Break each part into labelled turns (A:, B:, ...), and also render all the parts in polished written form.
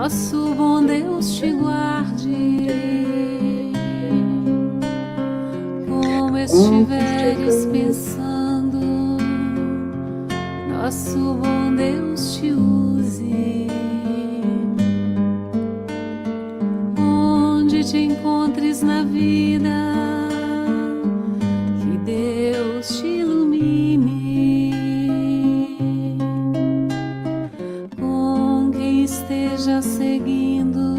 A: nosso bom Deus te guarde. Como estiveres pensando, nosso bom Deus te use. Onde te encontres na vida, que Deus te ilumine. Com quem esteja seguindo,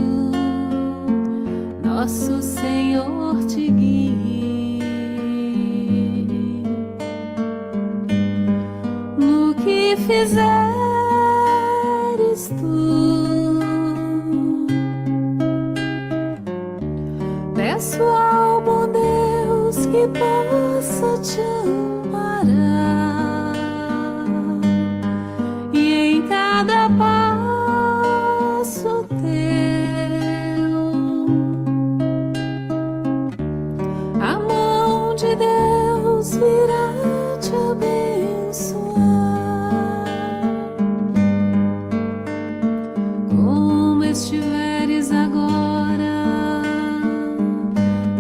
A: nosso Senhor te guie. No que fizeres tu, peço ao bom Deus que possa te amparar, e em cada passo teu a mão de Deus virá te abençoar. Como estiveres agora,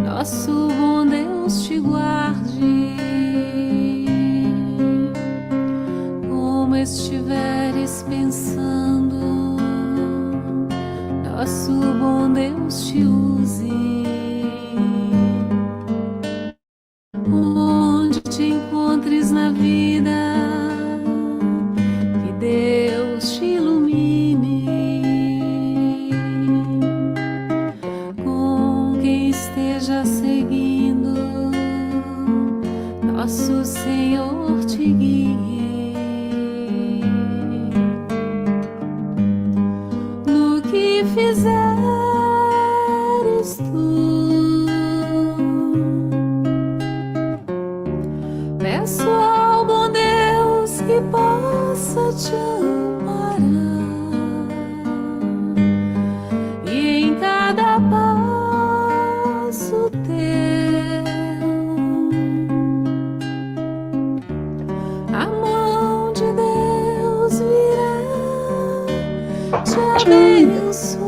A: nosso bom Deus te guarde. Como estiveres pensando, nosso bom Deus te use. Onde te encontres na vida, que Deus te ilumine. Com quem esteja seguindo, nosso Senhor te guie. No que fizeres tu, peço ao bom Deus que possa te amparar, e em cada passo teu a mão de Deus virá te abençoar.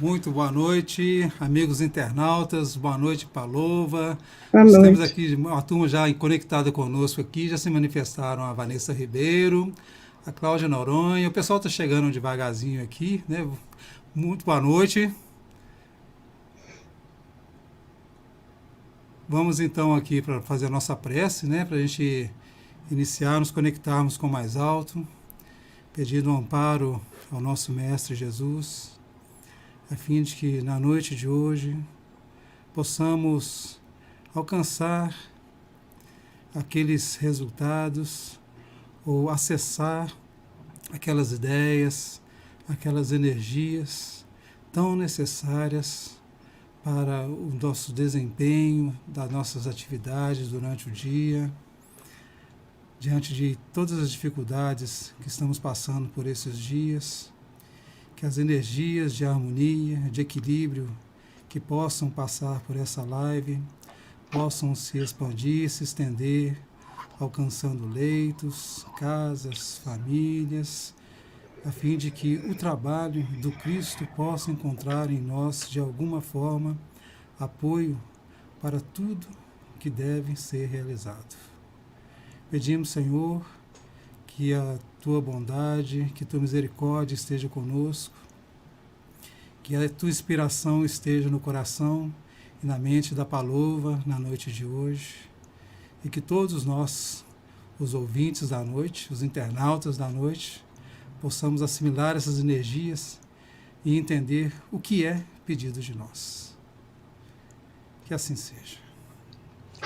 B: Muito boa noite, amigos internautas, boa noite, Palova.
C: Boa
B: Nós temos
C: noite.
B: aqui uma turma já conectada conosco aqui, já se manifestaram a Vanessa Ribeiro, a Cláudia Noronha, o pessoal está chegando devagarzinho aqui, né? Muito boa noite. Vamos então aqui para fazer a nossa prece, né? Para a gente iniciar, nos conectarmos com o mais alto, pedindo um amparo ao nosso Mestre Jesus, a fim de que na noite de hoje possamos alcançar aqueles resultados ou acessar aquelas ideias, aquelas energias tão necessárias para o nosso desempenho das nossas atividades durante o dia, diante de todas as dificuldades que estamos passando por esses dias. Que as energias de harmonia, de equilíbrio que possam passar por essa live possam se expandir, se estender, alcançando leitos, casas, famílias, a fim de que o trabalho do Cristo possa encontrar em nós, de alguma forma, apoio para tudo que deve ser realizado. Pedimos, Senhor, que a Tua bondade, que Tua misericórdia esteja conosco, que a Tua inspiração esteja no coração e na mente da Palova na noite de hoje, e que todos nós, os ouvintes da noite, os internautas da noite, possamos assimilar essas energias e entender o que é pedido de nós. Que assim seja.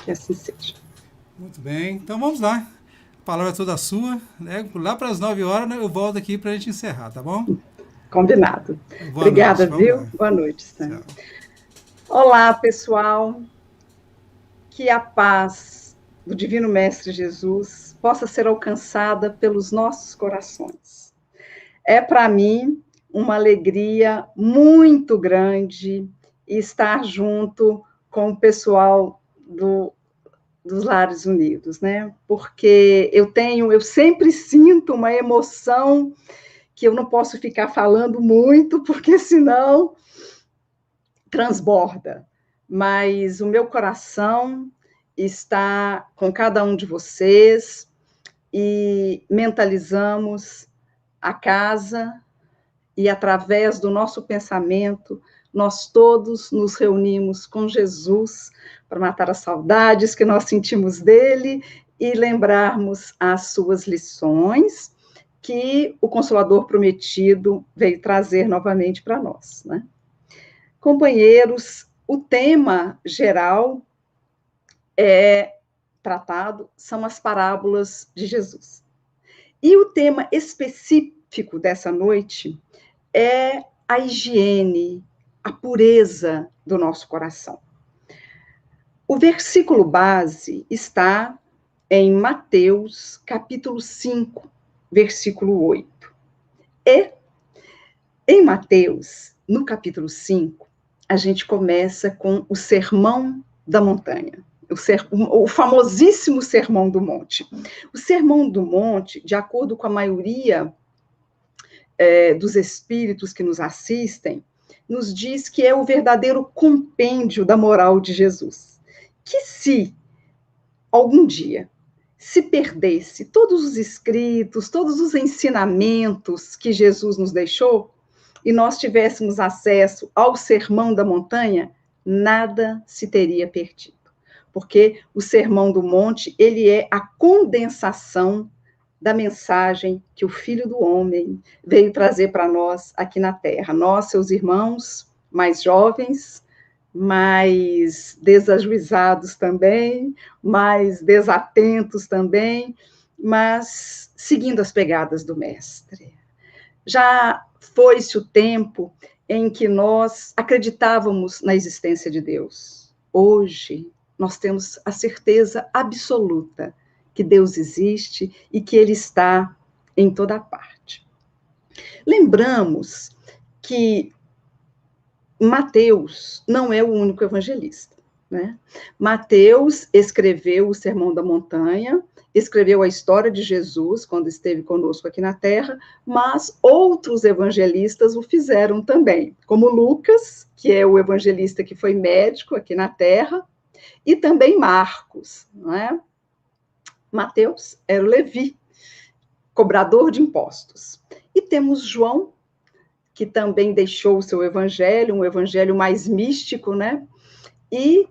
C: Que assim seja.
B: Muito bem, então vamos lá. A palavra é toda sua, né? Lá para as 9 horas, né, eu volto aqui para a gente encerrar, tá bom?
C: Combinado.
B: Boa
C: Obrigada,
B: noite,
C: viu?
B: lá.
C: Boa noite, Sam.
B: Tchau.
C: Olá, pessoal. Que a paz do Divino Mestre Jesus possa ser alcançada pelos nossos corações. É para mim uma alegria muito grande estar junto com o pessoal dos Lares Unidos, né? Porque eu sempre sinto uma emoção que eu não posso ficar falando muito, porque senão transborda. Mas o meu coração está com cada um de vocês e mentalizamos a casa e, através do nosso pensamento, nós todos nos reunimos com Jesus para matar as saudades que nós sentimos dele e lembrarmos as suas lições que o Consolador Prometido veio trazer novamente para nós, né? Companheiros, o tema geral tratado são as parábolas de Jesus. E o tema específico dessa noite é a higiene, a pureza do nosso coração. O versículo base está em Mateus, capítulo 5, versículo 8. E em Mateus, no capítulo 5, a gente começa com o Sermão da Montanha, o famosíssimo Sermão do Monte. O Sermão do Monte, de acordo com a maioria dos espíritos que nos assistem, nos diz que é o verdadeiro compêndio da moral de Jesus. Que se algum dia se perdesse todos os escritos, todos os ensinamentos que Jesus nos deixou, e nós tivéssemos acesso ao Sermão da Montanha, nada se teria perdido. Porque o Sermão do Monte, ele é a condensação da mensagem que o Filho do Homem veio trazer para nós aqui na Terra. Nós, seus irmãos mais jovens, mais desajuizados também, mais desatentos também, mas seguindo as pegadas do Mestre. Já foi-se o tempo em que nós acreditávamos na existência de Deus. Hoje, nós temos a certeza absoluta que Deus existe e que Ele está em toda parte. Lembramos que Mateus não é o único evangelista, né? Mateus escreveu o Sermão da Montanha, escreveu a história de Jesus quando esteve conosco aqui na Terra, mas outros evangelistas o fizeram também, como Lucas, que é o evangelista que foi médico aqui na Terra, e também Marcos, não é? Mateus era o Levi, cobrador de impostos. E temos João, que também deixou o seu evangelho, um evangelho mais místico, né? E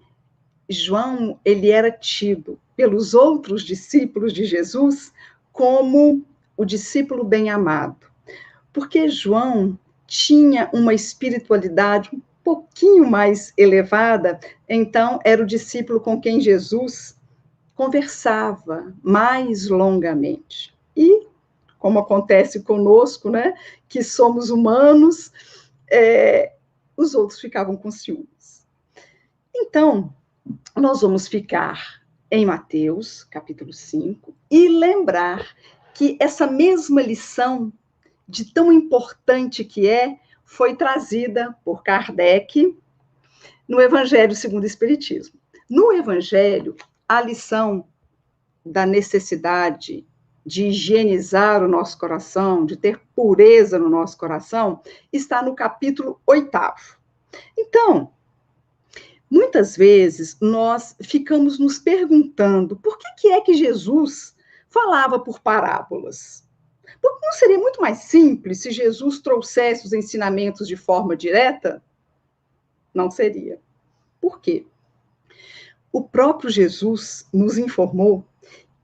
C: João, ele era tido pelos outros discípulos de Jesus como o discípulo bem-amado, porque João tinha uma espiritualidade um pouquinho mais elevada, então era o discípulo com quem Jesus conversava mais longamente. E, como acontece conosco, né, que somos humanos, os outros ficavam com ciúmes. Então, nós vamos ficar em Mateus, capítulo 5, e lembrar que essa mesma lição, de tão importante que foi trazida por Kardec no Evangelho segundo o Espiritismo. No Evangelho, a lição da necessidade de higienizar o nosso coração, de ter pureza no nosso coração, está no capítulo 8º. Então, muitas vezes nós ficamos nos perguntando por que é que Jesus falava por parábolas? Porque não seria muito mais simples se Jesus trouxesse os ensinamentos de forma direta? Não seria. Por quê? O próprio Jesus nos informou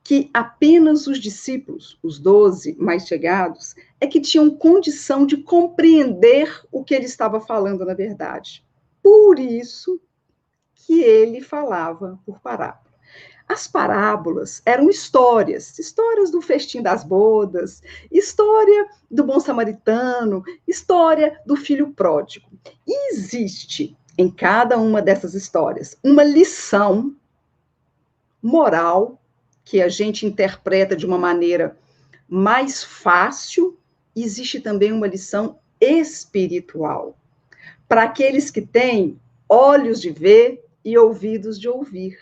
C: que apenas os discípulos, os 12 mais chegados, é que tinham condição de compreender o que ele estava falando na verdade. Por isso que ele falava por parábola. As parábolas eram histórias do festim das bodas, história do bom samaritano, história do filho pródigo. E existe em cada uma dessas histórias uma lição moral que a gente interpreta de uma maneira mais fácil existe também uma lição espiritual, para aqueles que têm olhos de ver e ouvidos de ouvir.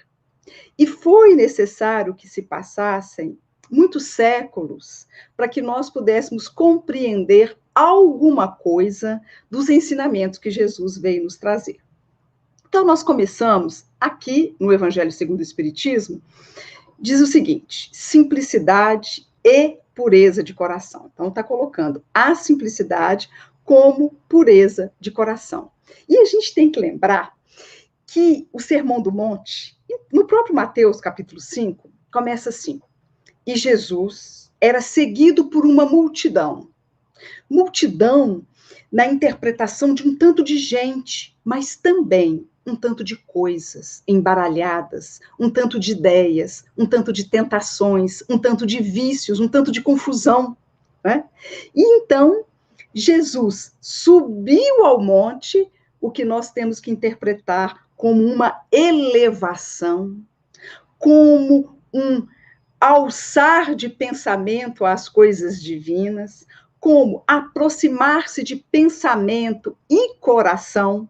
C: E foi necessário que se passassem muitos séculos para que nós pudéssemos compreender alguma coisa dos ensinamentos que Jesus veio nos trazer. Então, nós começamos aqui no Evangelho segundo o Espiritismo, diz o seguinte: simplicidade e pureza de coração. Então, está colocando a simplicidade como pureza de coração. E a gente tem que lembrar que o Sermão do Monte, no próprio Mateus, capítulo 5, começa assim: e Jesus era seguido por uma multidão. Multidão na interpretação de um tanto de gente, mas também um tanto de coisas embaralhadas, um tanto de ideias, um tanto de tentações, um tanto de vícios, um tanto de confusão, né? E então, Jesus subiu ao monte, o que nós temos que interpretar como uma elevação, como um alçar de pensamento às coisas divinas, como aproximar-se de pensamento e coração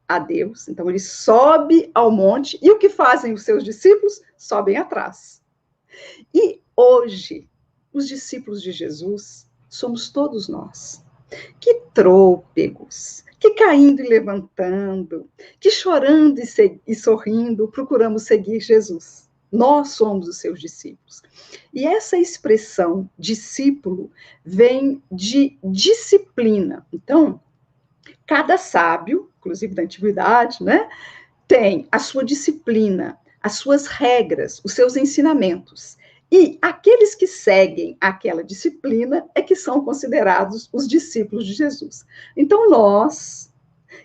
C: a Deus. Então, ele sobe ao monte, e o que fazem os seus discípulos? Sobem atrás. E hoje, os discípulos de Jesus somos todos nós, que trôpegos, que caindo e levantando, que chorando e sorrindo, procuramos seguir Jesus. Nós somos os seus discípulos. E essa expressão discípulo vem de disciplina. Então, cada sábio, inclusive da antiguidade, né, tem a sua disciplina, as suas regras, os seus ensinamentos. E aqueles que seguem aquela disciplina é que são considerados os discípulos de Jesus. Então, nós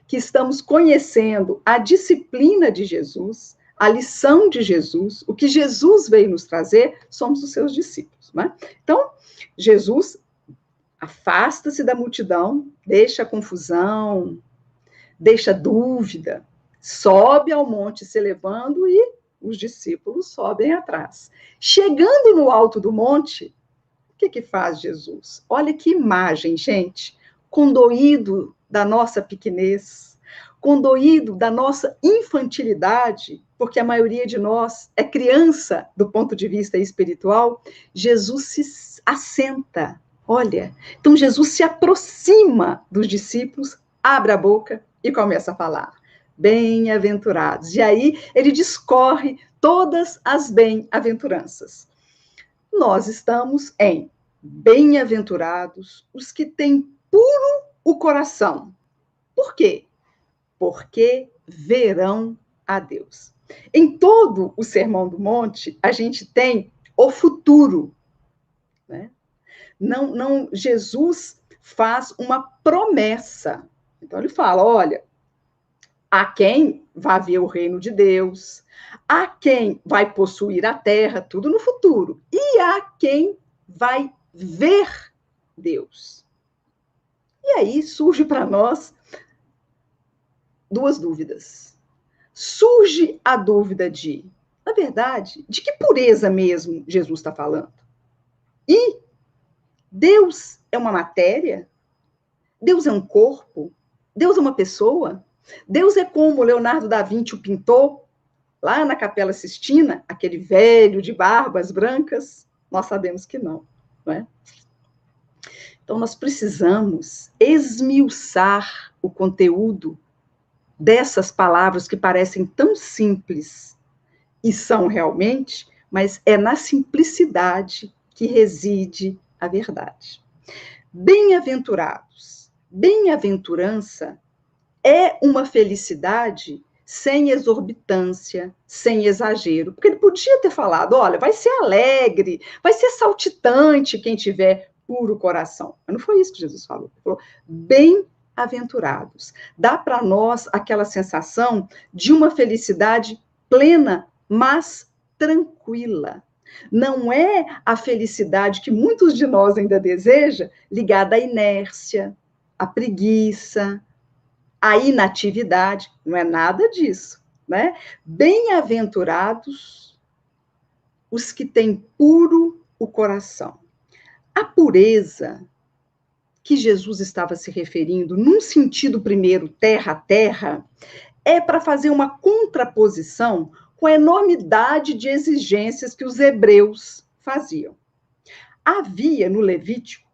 C: que estamos conhecendo a disciplina de Jesus, a lição de Jesus, o que Jesus veio nos trazer, somos os seus discípulos, né? Então, Jesus afasta-se da multidão, deixa a confusão, deixa a dúvida, sobe ao monte se elevando e os discípulos sobem atrás. Chegando no alto do monte, o que faz Jesus? Olha que imagem, gente, condoído da nossa pequenez, condoído da nossa infantilidade, porque a maioria de nós é criança do ponto de vista espiritual, Jesus se assenta. Olha, então Jesus se aproxima dos discípulos, abre a boca e começa a falar. Bem-aventurados. E aí ele discorre todas as bem-aventuranças. Nós estamos em bem-aventurados os que têm puro o coração. Por quê? Porque verão a Deus. Em todo o Sermão do Monte, a gente tem o futuro, né? Não, Jesus faz uma promessa. Então, ele fala, olha, a quem vai ver o reino de Deus, a quem vai possuir a terra, tudo no futuro, e a quem vai ver Deus. E aí surge para nós duas dúvidas. Surge a dúvida de, na verdade, de que pureza mesmo Jesus está falando? E Deus é uma matéria? Deus é um corpo? Deus é uma pessoa? Deus é como Leonardo da Vinci o pintou lá na Capela Sistina, aquele velho de barbas brancas? Nós sabemos que não, não é? Então, nós precisamos esmiuçar o conteúdo dessas palavras que parecem tão simples e são realmente, mas é na simplicidade que reside a verdade. Bem-aventurados. Bem-aventurança é uma felicidade sem exorbitância, sem exagero. Porque ele podia ter falado, olha, vai ser alegre, vai ser saltitante quem tiver puro coração. Mas não foi isso que Jesus falou. Ele falou, bem-aventurados. Dá para nós aquela sensação de uma felicidade plena, mas tranquila. Não é a felicidade que muitos de nós ainda desejam, ligada à inércia, à preguiça, à inatividade. Não é nada disso, né? Bem-aventurados os que têm puro o coração. A pureza que Jesus estava se referindo, num sentido primeiro, terra a terra, é para fazer uma contraposição com a enormidade de exigências que os hebreus faziam. Havia no Levítico,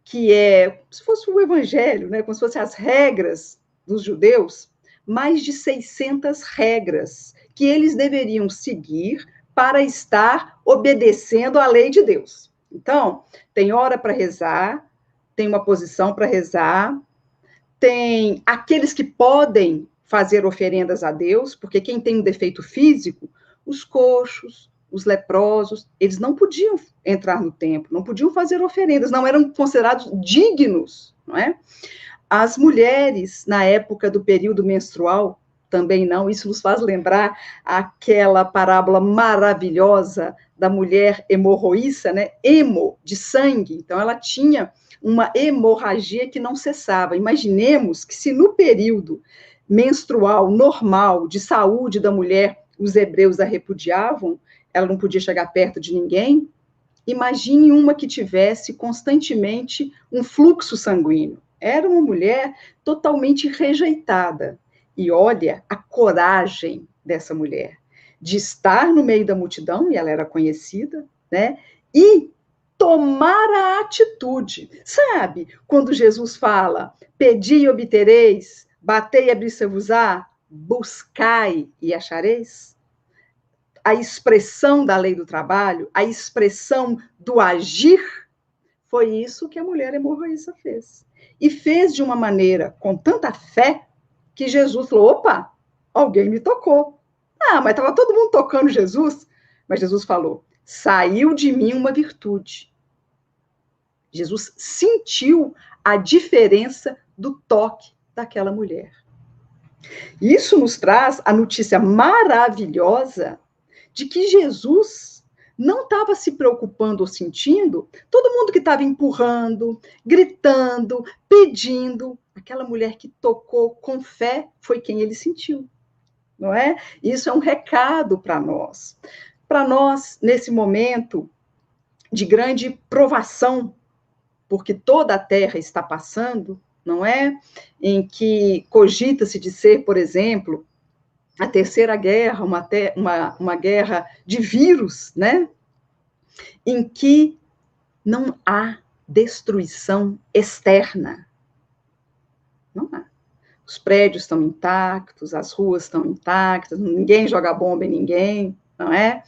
C: que é como se fosse o evangelho, né, como se fossem as regras dos judeus, mais de 600 regras que eles deveriam seguir para estar obedecendo à lei de Deus. Então, tem hora para rezar, tem uma posição para rezar, tem aqueles que podem fazer oferendas a Deus, porque quem tem um defeito físico, os coxos, os leprosos, eles não podiam entrar no templo, não podiam fazer oferendas, não eram considerados dignos, não é? As mulheres, na época do período menstrual, também não, isso nos faz lembrar aquela parábola maravilhosa da mulher hemorroíça, né? Hemo, de sangue, então ela tinha uma hemorragia que não cessava. Imaginemos que se no período menstrual normal de saúde da mulher, os hebreus a repudiavam, ela não podia chegar perto de ninguém, imagine uma que tivesse constantemente um fluxo sanguíneo. Era uma mulher totalmente rejeitada. E olha a coragem dessa mulher de estar no meio da multidão, e ela era conhecida, né? E tomar a atitude. Sabe, quando Jesus fala, pedi e obtereis, batei e abri-se-vos-á, buscai e achareis? A expressão da lei do trabalho, a expressão do agir, foi isso que a mulher hemorroíça fez. E fez de uma maneira com tanta fé que Jesus falou, opa, alguém me tocou. Ah, mas estava todo mundo tocando Jesus. Mas Jesus falou, saiu de mim uma virtude. Jesus sentiu a diferença do toque daquela mulher. Isso nos traz a notícia maravilhosa de que Jesus não estava se preocupando ou sentindo todo mundo que estava empurrando, gritando, pedindo. Aquela mulher que tocou com fé foi quem ele sentiu, não é? Isso é um recado para nós. Para nós, nesse momento de grande provação, porque toda a terra está passando, não é? Em que cogita-se de ser, por exemplo, a terceira guerra, uma guerra de vírus, né? Em que não há destruição externa. Não há. Os prédios estão intactos, as ruas estão intactas, ninguém joga bomba em ninguém, não é?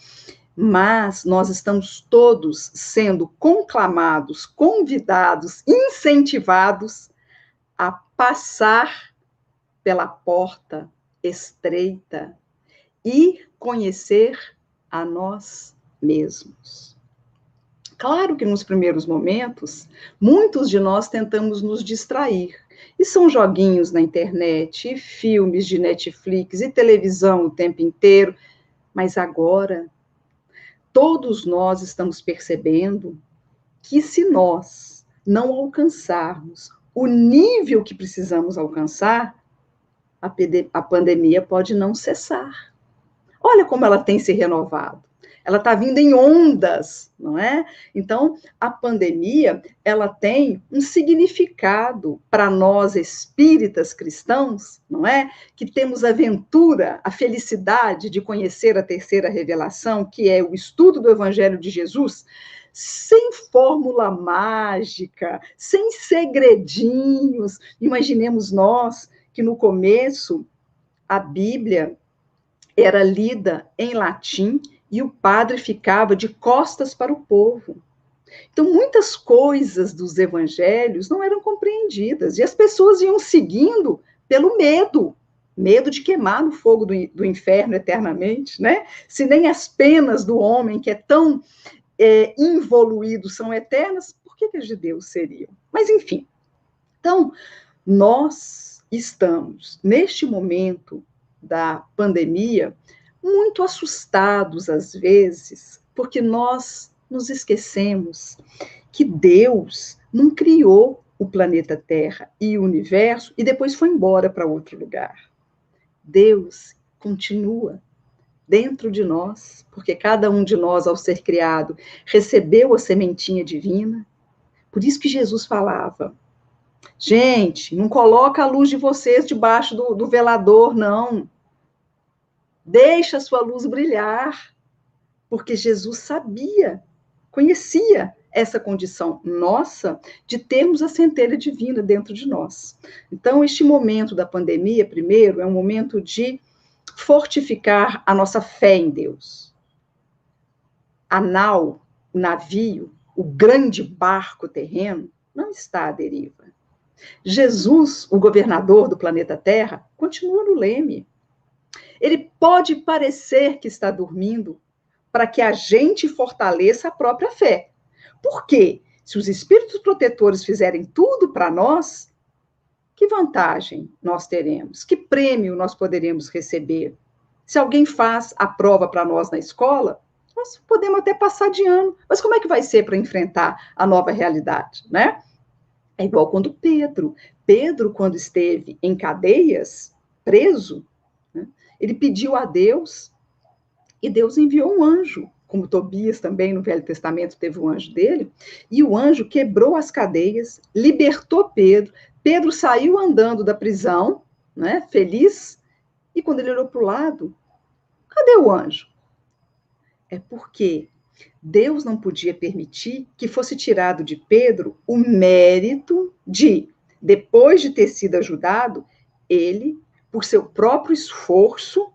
C: Mas nós estamos todos sendo conclamados, convidados, incentivados a passar pela porta estreita e conhecer a nós mesmos. Claro que nos primeiros momentos, muitos de nós tentamos nos distrair. E são joguinhos na internet, e filmes de Netflix, e televisão o tempo inteiro. Mas agora, todos nós estamos percebendo que se nós não alcançarmos o nível que precisamos alcançar, a pandemia pode não cessar. Olha como ela tem se renovado. Ela está vindo em ondas, não é? Então, a pandemia, ela tem um significado para nós espíritas cristãos, não é? Que temos a aventura, a felicidade de conhecer a terceira revelação, que é o estudo do Evangelho de Jesus, sem fórmula mágica, sem segredinhos. Imaginemos nós que no começo a Bíblia era lida em latim e o padre ficava de costas para o povo. Então, muitas coisas dos evangelhos não eram compreendidas, e as pessoas iam seguindo pelo medo de queimar no fogo do inferno eternamente, né? Se nem as penas do homem, que é tão involuído, são eternas, por que as de Deus seriam? Mas, enfim. Então, nós estamos, neste momento da pandemia, muito assustados, às vezes, porque nós nos esquecemos que Deus não criou o planeta Terra e o universo e depois foi embora para outro lugar. Deus continua dentro de nós, porque cada um de nós, ao ser criado, recebeu a sementinha divina. Por isso que Jesus falava, Gente, não coloca a luz de vocês debaixo do velador, não. Deixa a sua luz brilhar, porque Jesus sabia, conhecia essa condição nossa de termos a centelha divina dentro de nós. Então, este momento da pandemia, primeiro, é um momento de fortificar a nossa fé em Deus. A nau, o navio, o grande barco terreno, não está à deriva. Jesus, o governador do planeta Terra, continua no leme. Ele pode parecer que está dormindo para que a gente fortaleça a própria fé. Por quê? Se os espíritos protetores fizerem tudo para nós, que vantagem nós teremos? Que prêmio nós poderemos receber? Se alguém faz a prova para nós na escola, nós podemos até passar de ano, mas como é que vai ser para enfrentar a nova realidade, né? É igual quando Pedro, quando esteve em cadeias, preso, né, ele pediu a Deus e Deus enviou um anjo, como Tobias também no Velho Testamento teve um anjo dele, e o anjo quebrou as cadeias, libertou Pedro, Pedro saiu andando da prisão, né, feliz, e quando ele olhou para o lado, cadê o anjo? É porque Deus não podia permitir que fosse tirado de Pedro o mérito de, depois de ter sido ajudado, ele, por seu próprio esforço,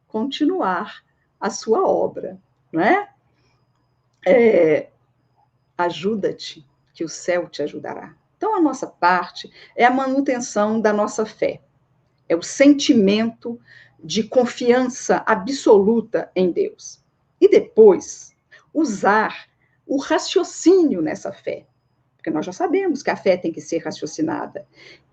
C: continuar a sua obra, não é? Ajuda-te, que o céu te ajudará. Então, a nossa parte é a manutenção da nossa fé, é o sentimento de confiança absoluta em Deus. E depois, usar o raciocínio nessa fé, porque nós já sabemos que a fé tem que ser raciocinada.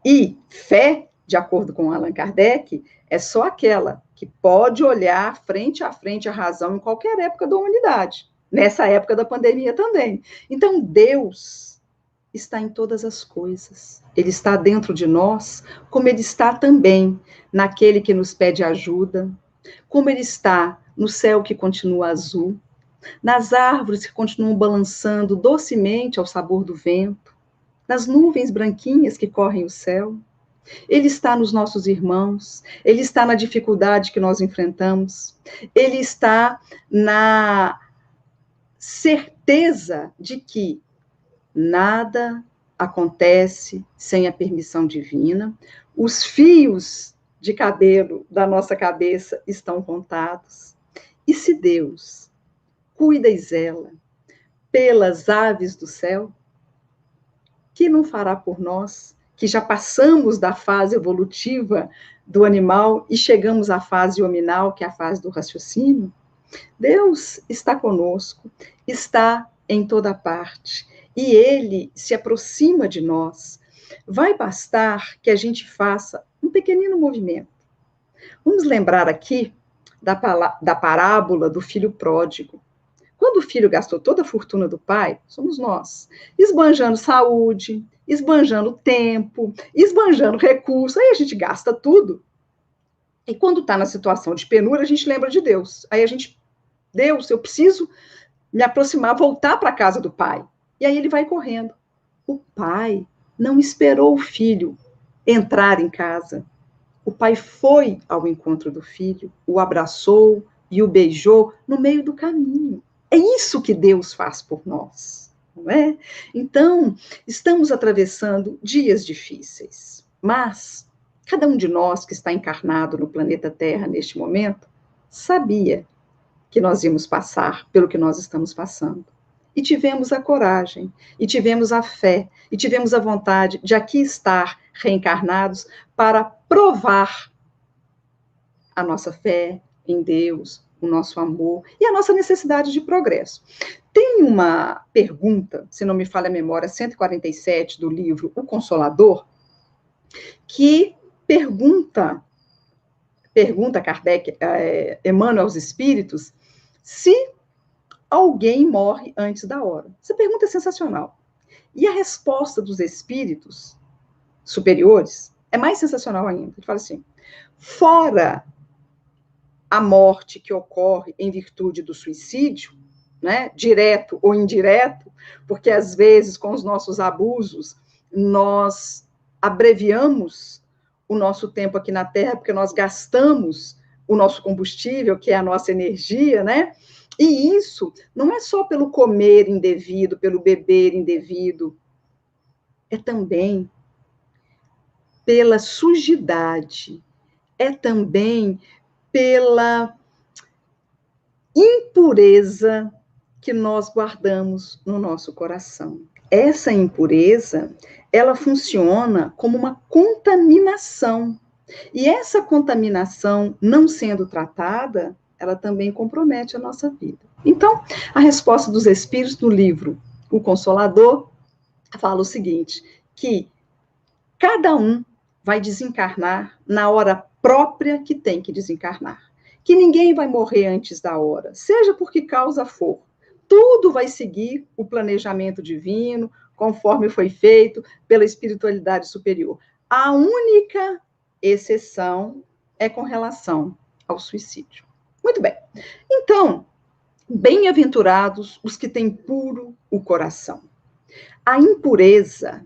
C: E fé, de acordo com Allan Kardec, é só aquela que pode olhar frente a frente a razão em qualquer época da humanidade, nessa época da pandemia também. Então, Deus está em todas as coisas. Ele está dentro de nós, como ele está também naquele que nos pede ajuda, como ele está no céu que continua azul, nas árvores que continuam balançando docemente ao sabor do vento, nas nuvens branquinhas que correm o céu. Ele está nos nossos irmãos, ele está na dificuldade que nós enfrentamos, ele está na certeza de que nada acontece sem a permissão divina, os fios de cabelo da nossa cabeça estão contados. E se Deus cuida e zela pelas aves do céu, que não fará por nós, que já passamos da fase evolutiva do animal e chegamos à fase hominal, que é a fase do raciocínio? Deus está conosco, está em toda parte, e Ele se aproxima de nós. Vai bastar que a gente faça um pequenino movimento. Vamos lembrar aqui da parábola do filho pródigo. Quando o filho gastou toda a fortuna do pai, somos nós, esbanjando saúde, esbanjando tempo, esbanjando recurso, aí a gente gasta tudo. E quando está na situação de penúria, a gente lembra de Deus. Aí a gente, Deus, eu preciso me aproximar, voltar para a casa do pai. E aí ele vai correndo. O pai não esperou o filho entrar em casa. O pai foi ao encontro do filho, o abraçou e o beijou no meio do caminho. É isso que Deus faz por nós, não é? Então, estamos atravessando dias difíceis, mas cada um de nós que está encarnado no planeta Terra neste momento, sabia que nós íamos passar pelo que nós estamos passando. E tivemos a coragem, e tivemos a fé, e tivemos a vontade de aqui estar reencarnados para provar a nossa fé em Deus, o nosso amor e a nossa necessidade de progresso. Tem uma pergunta, se não me falha a memória, 147 do livro O Consolador, que pergunta Kardec, Emmanuel aos espíritos, se alguém morre antes da hora. Essa pergunta é sensacional. E a resposta dos espíritos superiores é mais sensacional ainda. Ele fala assim, fora a morte que ocorre em virtude do suicídio, né, direto ou indireto, porque às vezes com os nossos abusos nós abreviamos o nosso tempo aqui na Terra, porque nós gastamos o nosso combustível, que é a nossa energia, né? E isso não é só pelo comer indevido, pelo beber indevido, é também pela sujidade, é também pela impureza que nós guardamos no nosso coração. Essa impureza, ela funciona como uma contaminação. E essa contaminação, não sendo tratada, ela também compromete a nossa vida. Então, a resposta dos Espíritos no livro O Consolador fala o seguinte, que cada um vai desencarnar na hora própria que tem que desencarnar. Que ninguém vai morrer antes da hora, seja por que causa for. Tudo vai seguir o planejamento divino, conforme foi feito pela espiritualidade superior. A única exceção é com relação ao suicídio. Muito bem. Então, bem-aventurados os que têm puro o coração. A impureza,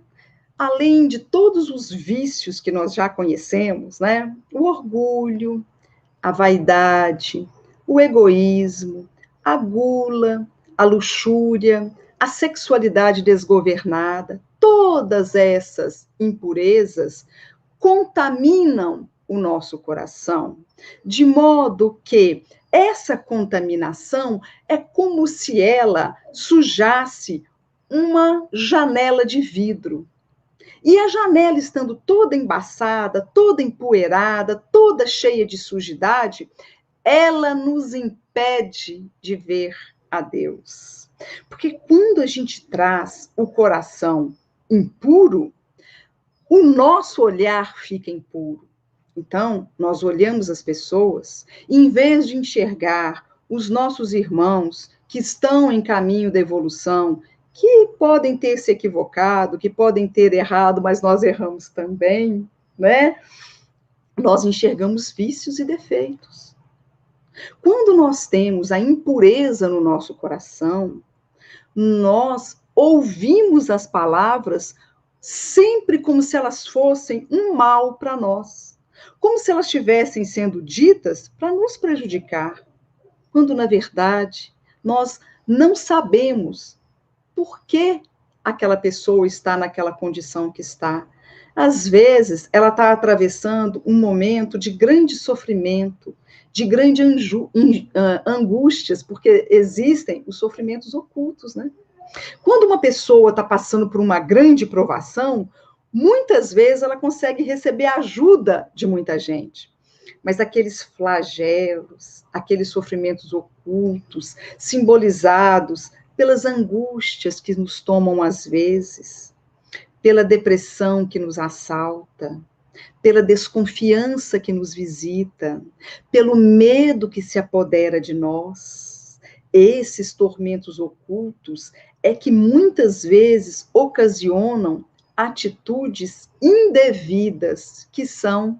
C: além de todos os vícios que nós já conhecemos, né? O orgulho, a vaidade, o egoísmo, a gula, a luxúria, a sexualidade desgovernada, todas essas impurezas contaminam o nosso coração, de modo que essa contaminação é como se ela sujasse uma janela de vidro. E a janela estando toda embaçada, toda empoeirada, toda cheia de sujidade, ela nos impede de ver a Deus. Porque quando a gente traz o coração impuro, o nosso olhar fica impuro. Então, nós olhamos as pessoas e, em vez de enxergar os nossos irmãos que estão em caminho da evolução, que podem ter se equivocado, que podem ter errado, mas nós erramos também, né? Nós enxergamos vícios e defeitos. Quando nós temos a impureza no nosso coração, nós ouvimos as palavras sempre como se elas fossem um mal para nós, como se elas estivessem sendo ditas para nos prejudicar, quando, na verdade, nós não sabemos por que aquela pessoa está naquela condição que está. Às vezes, ela está atravessando um momento de grande sofrimento, de grande angústias, porque existem os sofrimentos ocultos, né? Quando uma pessoa está passando por uma grande provação, muitas vezes ela consegue receber ajuda de muita gente. Mas aqueles flagelos, aqueles sofrimentos ocultos, simbolizados pelas angústias que nos tomam às vezes, pela depressão que nos assalta, pela desconfiança que nos visita, pelo medo que se apodera de nós. Esses tormentos ocultos é que muitas vezes ocasionam atitudes indevidas que são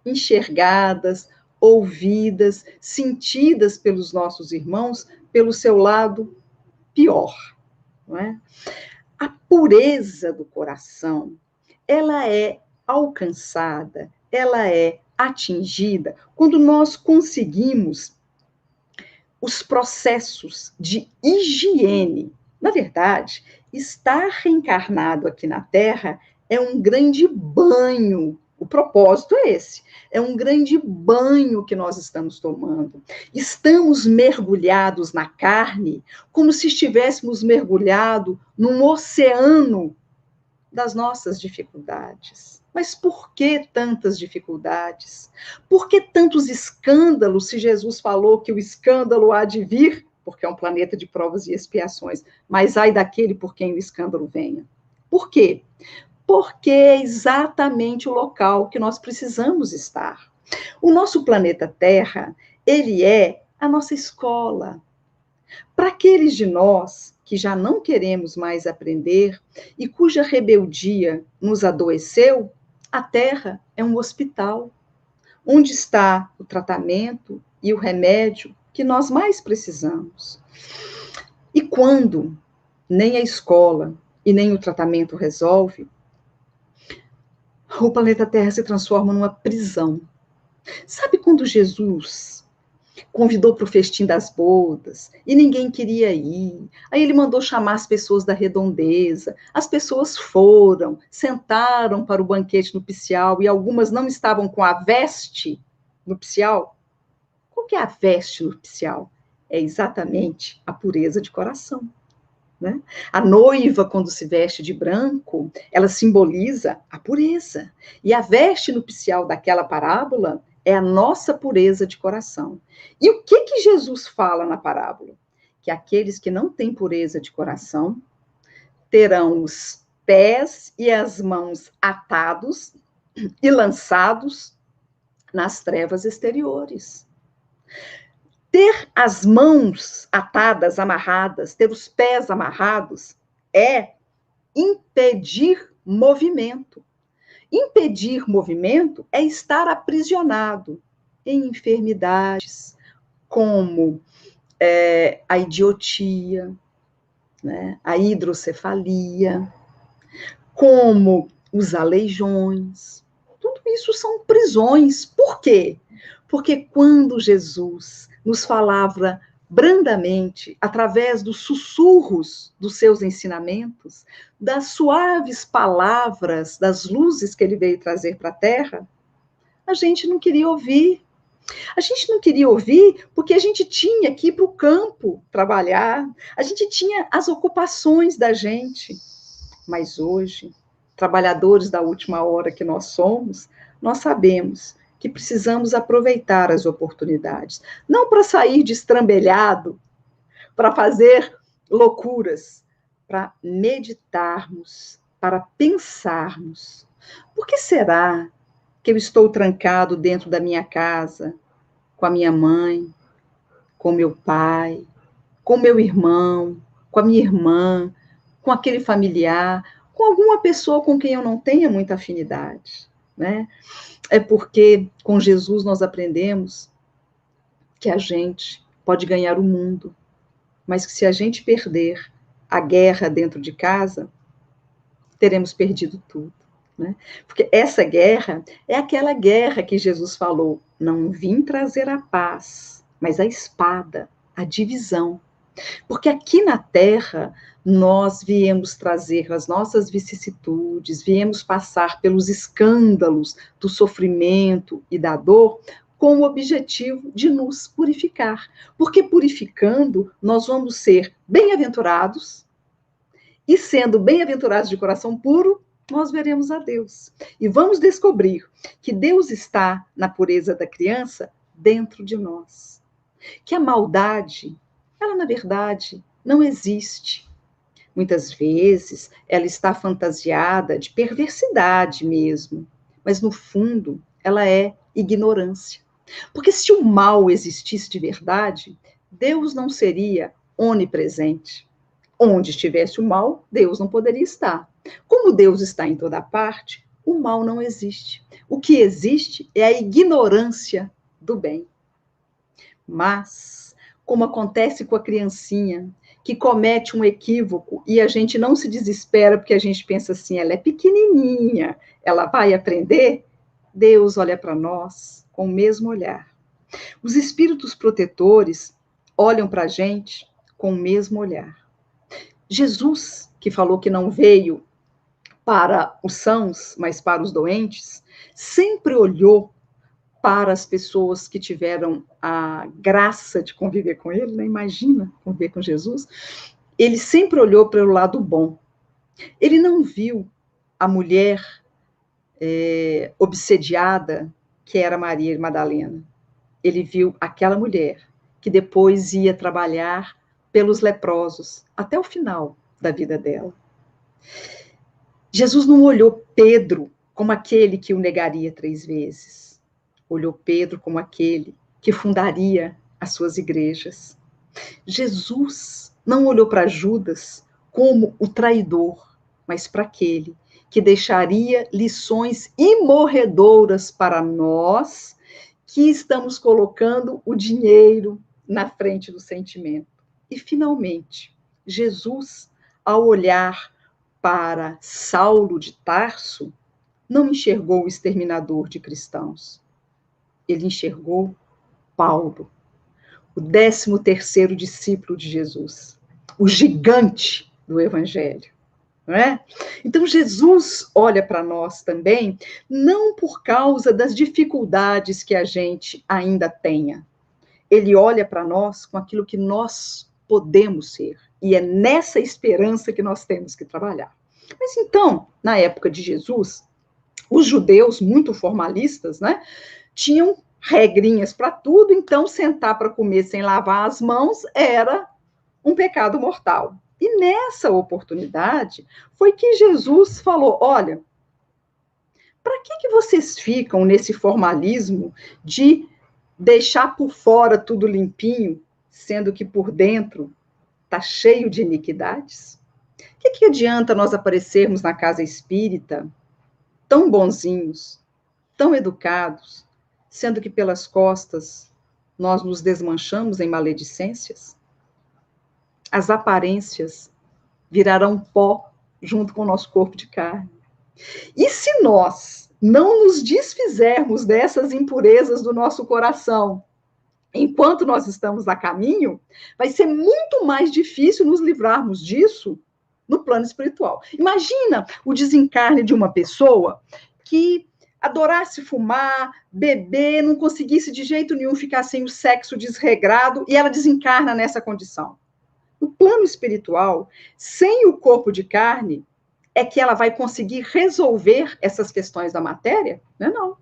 C: enxergadas, ouvidas, sentidas pelos nossos irmãos pelo seu lado pior, não é? A pureza do coração, ela é alcançada, ela é atingida quando nós conseguimos os processos de higiene. Na verdade, estar reencarnado aqui na Terra é um grande banho. O propósito é esse. É um grande banho que nós estamos tomando. Estamos mergulhados na carne como se estivéssemos mergulhados num oceano das nossas dificuldades. Mas por que tantas dificuldades? Por que tantos escândalos, se Jesus falou que o escândalo há de vir, porque é um planeta de provas e expiações, mas ai daquele por quem o escândalo venha? Por quê? Porque é exatamente o local que nós precisamos estar. O nosso planeta Terra, ele é a nossa escola. Para aqueles de nós que já não queremos mais aprender e cuja rebeldia nos adoeceu, a Terra é um hospital, onde está o tratamento e o remédio que nós mais precisamos. E quando nem a escola e nem o tratamento resolve, o planeta Terra se transforma numa prisão. Sabe quando Jesus convidou para o festim das bodas e ninguém queria ir? Aí ele mandou chamar as pessoas da redondeza. As pessoas foram, sentaram para o banquete nupcial e algumas não estavam com a veste nupcial. Qual que é a veste nupcial? É exatamente a pureza de coração. Né? A noiva, quando se veste de branco, ela simboliza a pureza. E a veste nupcial daquela parábola é a nossa pureza de coração. E o que Jesus fala na parábola? Que aqueles que não têm pureza de coração terão os pés e as mãos atados e lançados nas trevas exteriores. Ter as mãos atadas, amarradas, ter os pés amarrados, é impedir movimento. Impedir movimento é estar aprisionado em enfermidades, como a idiotia, né, a hidrocefalia, como os aleijões. Tudo isso são prisões. Por quê? Porque quando Jesus nos falava brandamente, através dos sussurros dos seus ensinamentos, das suaves palavras, das luzes que ele veio trazer para a Terra, a gente não queria ouvir. A gente não queria ouvir porque a gente tinha que ir para o campo trabalhar, a gente tinha as ocupações da gente. Mas hoje, trabalhadores da última hora que nós somos, nós sabemos que precisamos aproveitar as oportunidades. Não para sair destrambelhado, para fazer loucuras, para meditarmos, para pensarmos. Por que será que eu estou trancado dentro da minha casa, com a minha mãe, com meu pai, com meu irmão, com a minha irmã, com aquele familiar, com alguma pessoa com quem eu não tenha muita afinidade, né? É porque com Jesus nós aprendemos que a gente pode ganhar o mundo, mas que se a gente perder a guerra dentro de casa, teremos perdido tudo, né? Porque essa guerra é aquela guerra que Jesus falou, não vim trazer a paz, mas a espada, a divisão. Porque aqui na Terra, nós viemos trazer as nossas vicissitudes, viemos passar pelos escândalos do sofrimento e da dor, com o objetivo de nos purificar. Porque purificando, nós vamos ser bem-aventurados, e sendo bem-aventurados de coração puro, nós veremos a Deus. E vamos descobrir que Deus está na pureza da criança dentro de nós. Que a maldade, ela, na verdade, não existe. Muitas vezes, ela está fantasiada de perversidade mesmo, mas, no fundo, ela é ignorância. Porque se o mal existisse de verdade, Deus não seria onipresente. Onde estivesse o mal, Deus não poderia estar. Como Deus está em toda parte, o mal não existe. O que existe é a ignorância do bem. Mas, como acontece com a criancinha, que comete um equívoco e a gente não se desespera porque a gente pensa assim, ela é pequenininha, ela vai aprender, Deus olha para nós com o mesmo olhar. Os espíritos protetores olham para a gente com o mesmo olhar. Jesus, que falou que não veio para os sãos, mas para os doentes, sempre olhou para as pessoas que tiveram a graça de conviver com ele, né? Imagina conviver com Jesus. Ele sempre olhou para o lado bom. Ele não viu a mulher obsediada que era Maria Madalena. Ele viu aquela mulher que depois ia trabalhar pelos leprosos até o final da vida dela. Jesus não olhou Pedro como aquele que o negaria 3 vezes. Olhou Pedro como aquele que fundaria as suas igrejas. Jesus não olhou para Judas como o traidor, mas para aquele que deixaria lições imorredoras para nós que estamos colocando o dinheiro na frente do sentimento. E, finalmente, Jesus, ao olhar para Saulo de Tarso, não enxergou o exterminador de cristãos. Ele enxergou Paulo, o 13º discípulo de Jesus, o gigante do Evangelho. Não é? Então, Jesus olha para nós também, não por causa das dificuldades que a gente ainda tenha. Ele olha para nós com aquilo que nós podemos ser. E é nessa esperança que nós temos que trabalhar. Mas então, na época de Jesus, os judeus, muito formalistas, né, tinham regrinhas para tudo, então sentar para comer sem lavar as mãos era um pecado mortal. E nessa oportunidade foi que Jesus falou: olha, para que vocês ficam nesse formalismo de deixar por fora tudo limpinho, sendo que por dentro está cheio de iniquidades? O que adianta nós aparecermos na casa espírita tão bonzinhos, tão educados, sendo que pelas costas nós nos desmanchamos em maledicências? As aparências virarão pó junto com o nosso corpo de carne. E se nós não nos desfizermos dessas impurezas do nosso coração, enquanto nós estamos a caminho, vai ser muito mais difícil nos livrarmos disso no plano espiritual. Imagina o desencarne de uma pessoa que adorasse fumar, beber, não conseguisse de jeito nenhum ficar sem o sexo desregrado, e ela desencarna nessa condição. No plano espiritual, sem o corpo de carne, é que ela vai conseguir resolver essas questões da matéria? Não é não.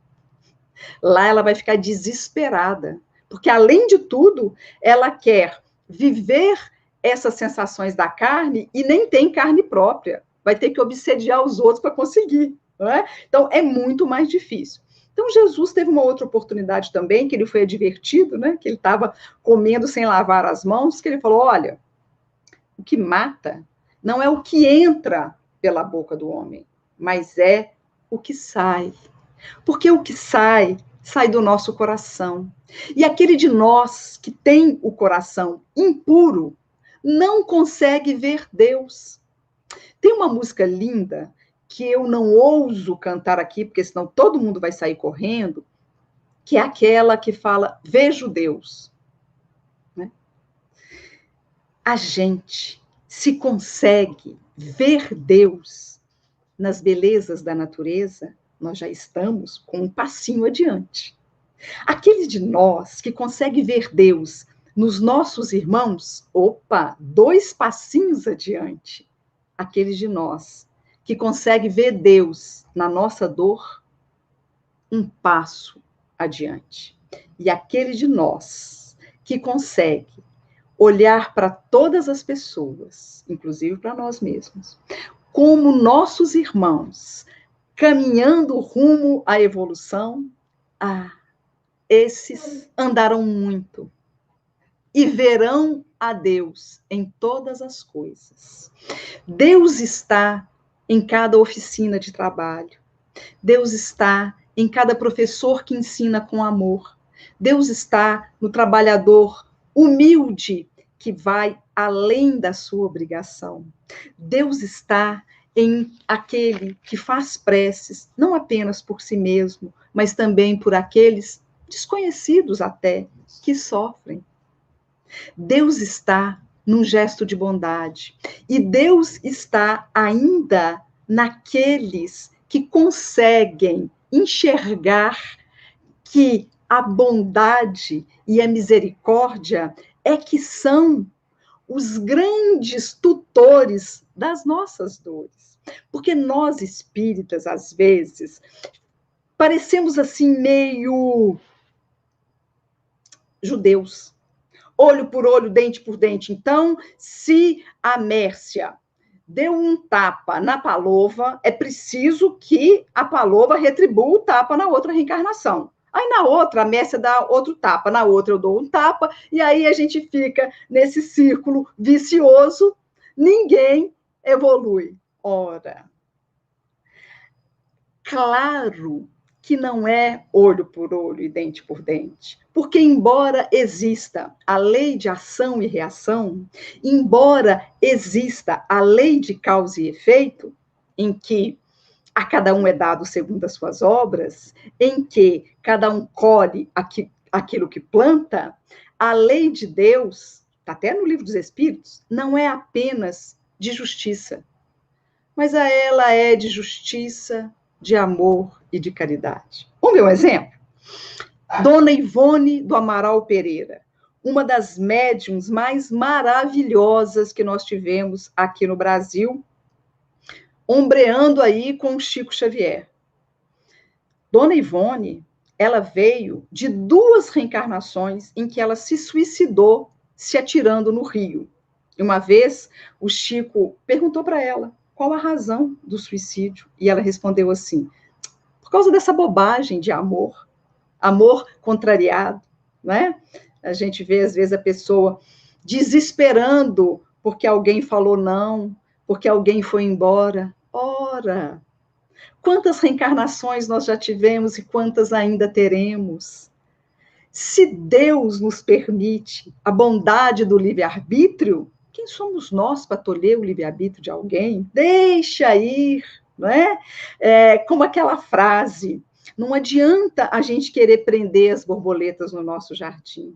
C: Lá ela vai ficar desesperada, porque além de tudo, ela quer viver essas sensações da carne e nem tem carne própria. Vai ter que obsediar os outros para conseguir. Não é? Então, é muito mais difícil. Então, Jesus teve uma outra oportunidade também, que ele foi advertido, né, que ele estava comendo sem lavar as mãos, que ele falou: olha, o que mata não é o que entra pela boca do homem, mas é o que sai. Porque o que sai, sai do nosso coração. E aquele de nós que tem o coração impuro, não consegue ver Deus. Tem uma música linda, que eu não ouso cantar aqui, porque senão todo mundo vai sair correndo, que é aquela que fala: vejo Deus. Né? A gente se consegue ver Deus nas belezas da natureza, nós já estamos com um passinho adiante. Aquele de nós que consegue ver Deus nos nossos irmãos, opa, 2 passinhos adiante. Aquele de nós que consegue ver Deus na nossa dor, 1 passo adiante. E aquele de nós que consegue olhar para todas as pessoas, inclusive para nós mesmos, como nossos irmãos, caminhando rumo à evolução, esses andarão muito e verão a Deus em todas as coisas. Deus está em cada oficina de trabalho. Deus está em cada professor que ensina com amor. Deus está no trabalhador humilde que vai além da sua obrigação. Deus está em aquele que faz preces, não apenas por si mesmo, mas também por aqueles desconhecidos até, que sofrem. Deus está num gesto de bondade. E Deus está ainda naqueles que conseguem enxergar que a bondade e a misericórdia é que são os grandes tutores das nossas dores. Porque nós espíritas, às vezes, parecemos assim meio judeus. Olho por olho, dente por dente. Então, se a Mércia deu um tapa na Palova, é preciso que a Palova retribua o tapa na outra reencarnação. Aí na outra, a Mércia dá outro tapa, na outra eu dou um tapa, e aí a gente fica nesse círculo vicioso, ninguém evolui. Ora, claro que não é olho por olho e dente por dente, porque embora exista a lei de ação e reação, embora exista a lei de causa e efeito, em que a cada um é dado segundo as suas obras, em que cada um colhe aquilo que planta, a lei de Deus, está até no livro dos Espíritos, não é apenas de justiça, mas ela é de justiça, de amor e de caridade. Vamos ver um exemplo? Dona Ivone do Amaral Pereira, uma das médiuns mais maravilhosas que nós tivemos aqui no Brasil, ombreando aí com o Chico Xavier. Dona Ivone, ela veio de 2 reencarnações em que ela se suicidou se atirando no rio. E uma vez, o Chico perguntou para ela qual a razão do suicídio, e ela respondeu assim: por causa dessa bobagem de amor contrariado, né? A gente vê, às vezes, a pessoa desesperando porque alguém falou não, porque alguém foi embora. Ora, quantas reencarnações nós já tivemos e quantas ainda teremos? Se Deus nos permite a bondade do livre-arbítrio, quem somos nós para tolher o livre-arbítrio de alguém? Deixa ir, não é? Como aquela frase: não adianta a gente querer prender as borboletas no nosso jardim.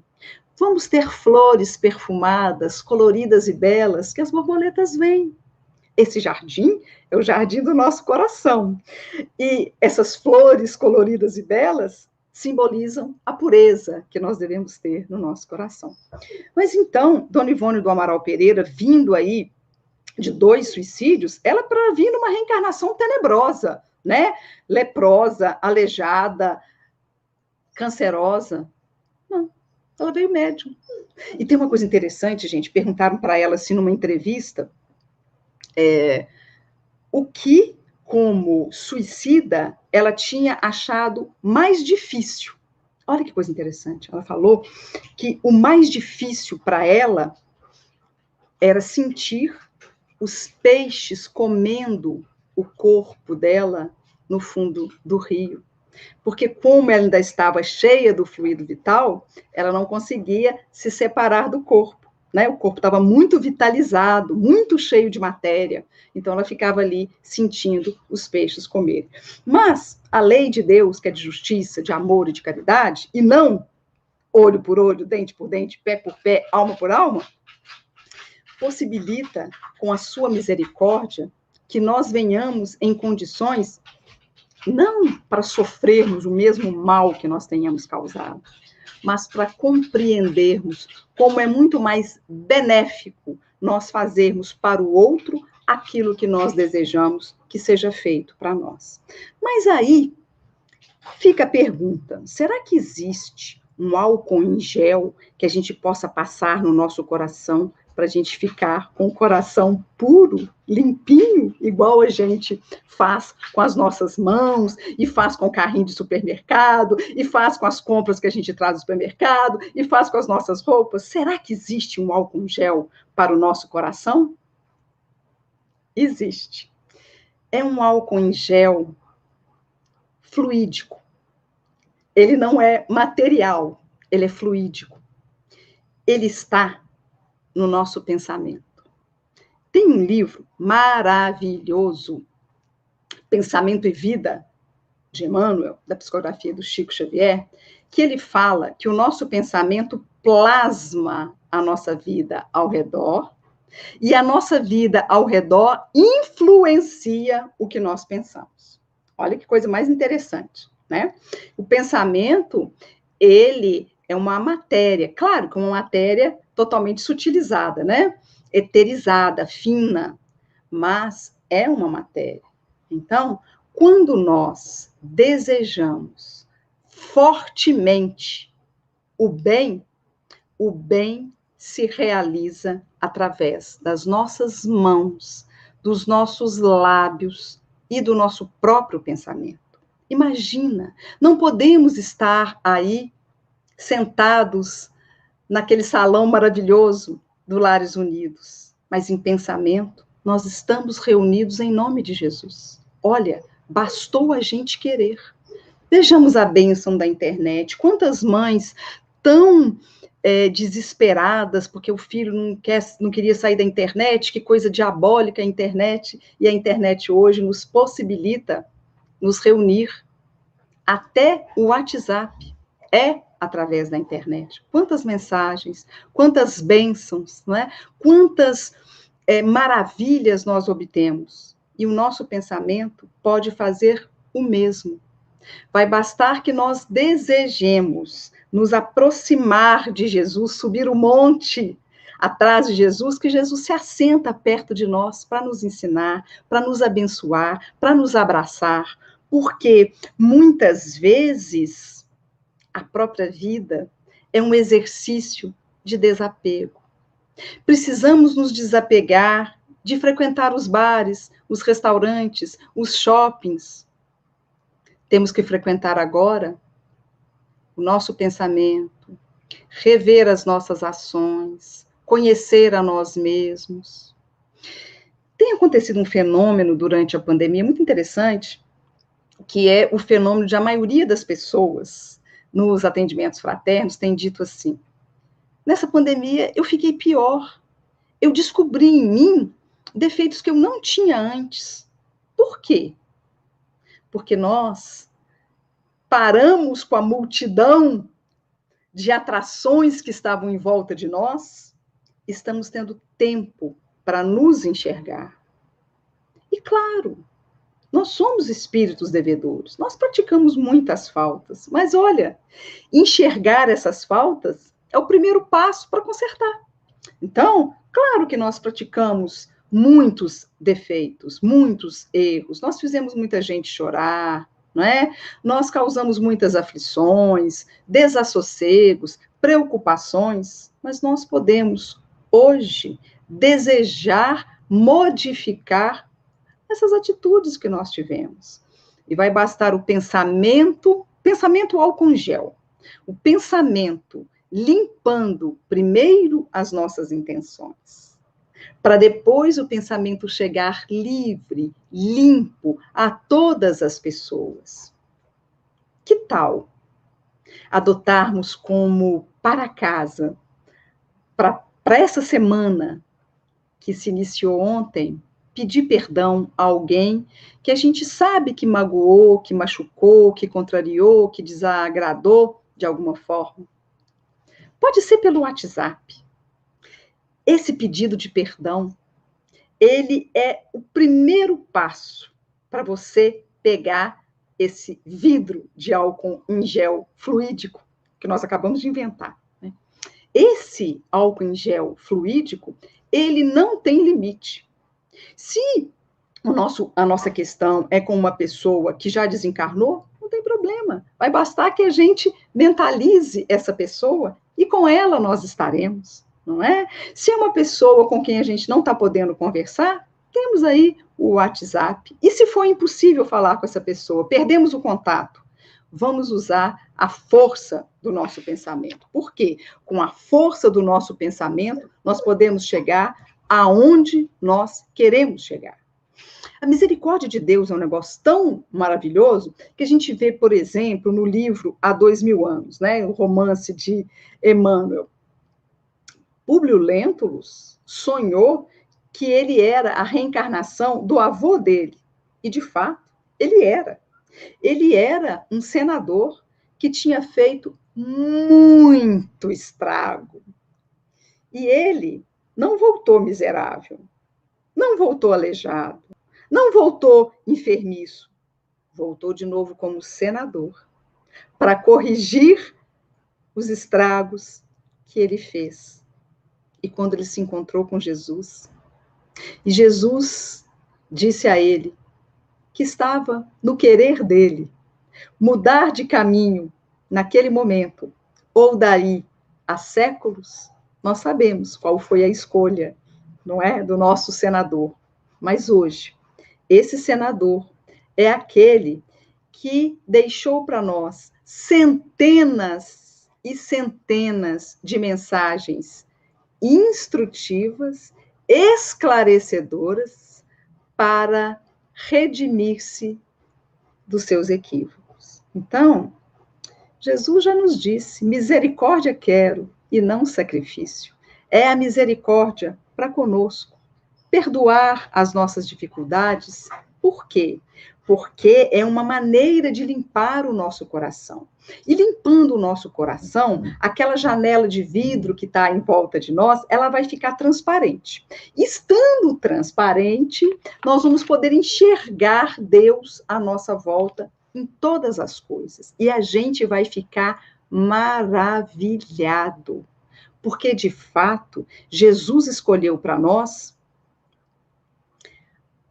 C: Vamos ter flores perfumadas, coloridas e belas, que as borboletas vêm. Esse jardim é o jardim do nosso coração. E essas flores coloridas e belas simbolizam a pureza que nós devemos ter no nosso coração. Mas então, Dona Ivone do Amaral Pereira, vindo aí de 2 suicídios, ela para vir numa reencarnação tenebrosa, né? Leprosa, aleijada, cancerosa. Não, ela veio médium. E tem uma coisa interessante, gente, perguntaram para ela assim numa entrevista, o que, como suicida, ela tinha achado mais difícil. Olha que coisa interessante. Ela falou que o mais difícil para ela era sentir os peixes comendo o corpo dela no fundo do rio. Porque como ela ainda estava cheia do fluido vital, ela não conseguia se separar do corpo, né? O corpo estava muito vitalizado, muito cheio de matéria, então ela ficava ali sentindo os peixes comer. Mas a lei de Deus, que é de justiça, de amor e de caridade, e não olho por olho, dente por dente, pé por pé, alma por alma, possibilita, com a sua misericórdia, que nós venhamos em condições não para sofrermos o mesmo mal que nós tenhamos causado, mas para compreendermos como é muito mais benéfico nós fazermos para o outro aquilo que nós desejamos que seja feito para nós. Mas aí fica a pergunta: será que existe um álcool em gel que a gente possa passar no nosso coração para a gente ficar com o coração puro, limpinho, igual a gente faz com as nossas mãos, e faz com o carrinho de supermercado, e faz com as compras que a gente traz do supermercado, e faz com as nossas roupas? Será que existe um álcool em gel para o nosso coração? Existe. É um álcool em gel fluídico. Ele não é material, ele é fluídico. Ele está no nosso pensamento. Tem um livro maravilhoso, Pensamento e Vida, de Emmanuel, da psicografia do Chico Xavier, que ele fala que o nosso pensamento plasma a nossa vida ao redor, e a nossa vida ao redor influencia o que nós pensamos. Olha que coisa mais interessante, né? O pensamento, ele é uma matéria, claro que uma matéria totalmente sutilizada, né? Eterizada, fina, mas é uma matéria. Então, quando nós desejamos fortemente o bem se realiza através das nossas mãos, dos nossos lábios e do nosso próprio pensamento. Imagina, não podemos estar aí sentados naquele salão maravilhoso do Lares Unidos, mas em pensamento nós estamos reunidos em nome de Jesus. Olha, bastou a gente querer. Vejamos a bênção da internet. Quantas mães tão desesperadas porque o filho não queria sair da internet, que coisa diabólica a internet, e a internet hoje nos possibilita nos reunir. Até o WhatsApp é através da internet. Quantas mensagens, quantas bênçãos, não é? Quantas maravilhas nós obtemos. E o nosso pensamento pode fazer o mesmo. Vai bastar que nós desejemos nos aproximar de Jesus, subir o monte atrás de Jesus, que Jesus se assenta perto de nós para nos ensinar, para nos abençoar, para nos abraçar, porque muitas vezes a própria vida é um exercício de desapego. Precisamos nos desapegar de frequentar os bares, os restaurantes, os shoppings. Temos que frequentar agora o nosso pensamento, rever as nossas ações, conhecer a nós mesmos. Tem acontecido um fenômeno durante a pandemia muito interessante, que é o fenômeno de a maioria das pessoas nos atendimentos fraternos tem dito assim: nessa pandemia eu fiquei pior, eu descobri em mim defeitos que eu não tinha antes. Por quê? Porque nós paramos com a multidão de atrações que estavam em volta de nós, estamos tendo tempo para nos enxergar. E claro, nós somos espíritos devedores, nós praticamos muitas faltas, mas olha, enxergar essas faltas é o primeiro passo para consertar. Então, claro que nós praticamos muitos defeitos, muitos erros, nós fizemos muita gente chorar, não é? Nós causamos muitas aflições, desassossegos, preocupações, mas nós podemos, hoje, desejar modificar essas atitudes que nós tivemos. E vai bastar o pensamento álcool em gel, o pensamento limpando primeiro as nossas intenções, para depois o pensamento chegar livre, limpo a todas as pessoas. Que tal adotarmos como para casa, para essa semana que se iniciou ontem, pedir perdão a alguém que a gente sabe que magoou, que machucou, que contrariou, que desagradou de alguma forma? Pode ser pelo WhatsApp. Esse pedido de perdão, ele é o primeiro passo para você pegar esse vidro de álcool em gel fluídico que nós acabamos de inventar, né? Esse álcool em gel fluídico, ele não tem limite. Se a nossa questão é com uma pessoa que já desencarnou, não tem problema. Vai bastar que a gente mentalize essa pessoa e com ela nós estaremos, não é? Se é uma pessoa com quem a gente não está podendo conversar, temos aí o WhatsApp. E se for impossível falar com essa pessoa, perdemos o contato, vamos usar a força do nosso pensamento. Por quê? Com a força do nosso pensamento, nós podemos chegar aonde nós queremos chegar. A misericórdia de Deus é um negócio tão maravilhoso que a gente vê, por exemplo, no livro Há 2000 anos, né, o romance de Emmanuel. Públio Lentulus sonhou que ele era a reencarnação do avô dele. E, de fato, ele era. Ele era um senador que tinha feito muito estrago. E ele não voltou miserável, não voltou aleijado, não voltou enfermiço, voltou de novo como senador, para corrigir os estragos que ele fez. E quando ele se encontrou com Jesus, e Jesus disse a ele que estava no querer dele mudar de caminho naquele momento, ou daí a séculos, nós sabemos qual foi a escolha, não é, do nosso senador. Mas hoje, esse senador é aquele que deixou para nós centenas e centenas de mensagens instrutivas, esclarecedoras, para redimir-se dos seus equívocos. Então, Jesus já nos disse: misericórdia quero e não sacrifício. É a misericórdia para conosco. Perdoar as nossas dificuldades. Por quê? porque é uma maneira de limpar o nosso coração. E limpando o nosso coração, aquela janela de vidro que está em volta de nós, ela vai ficar transparente. Estando transparente, nós vamos poder enxergar Deus à nossa volta em todas as coisas. E a gente vai ficar maravilhado. Porque, de fato, Jesus escolheu para nós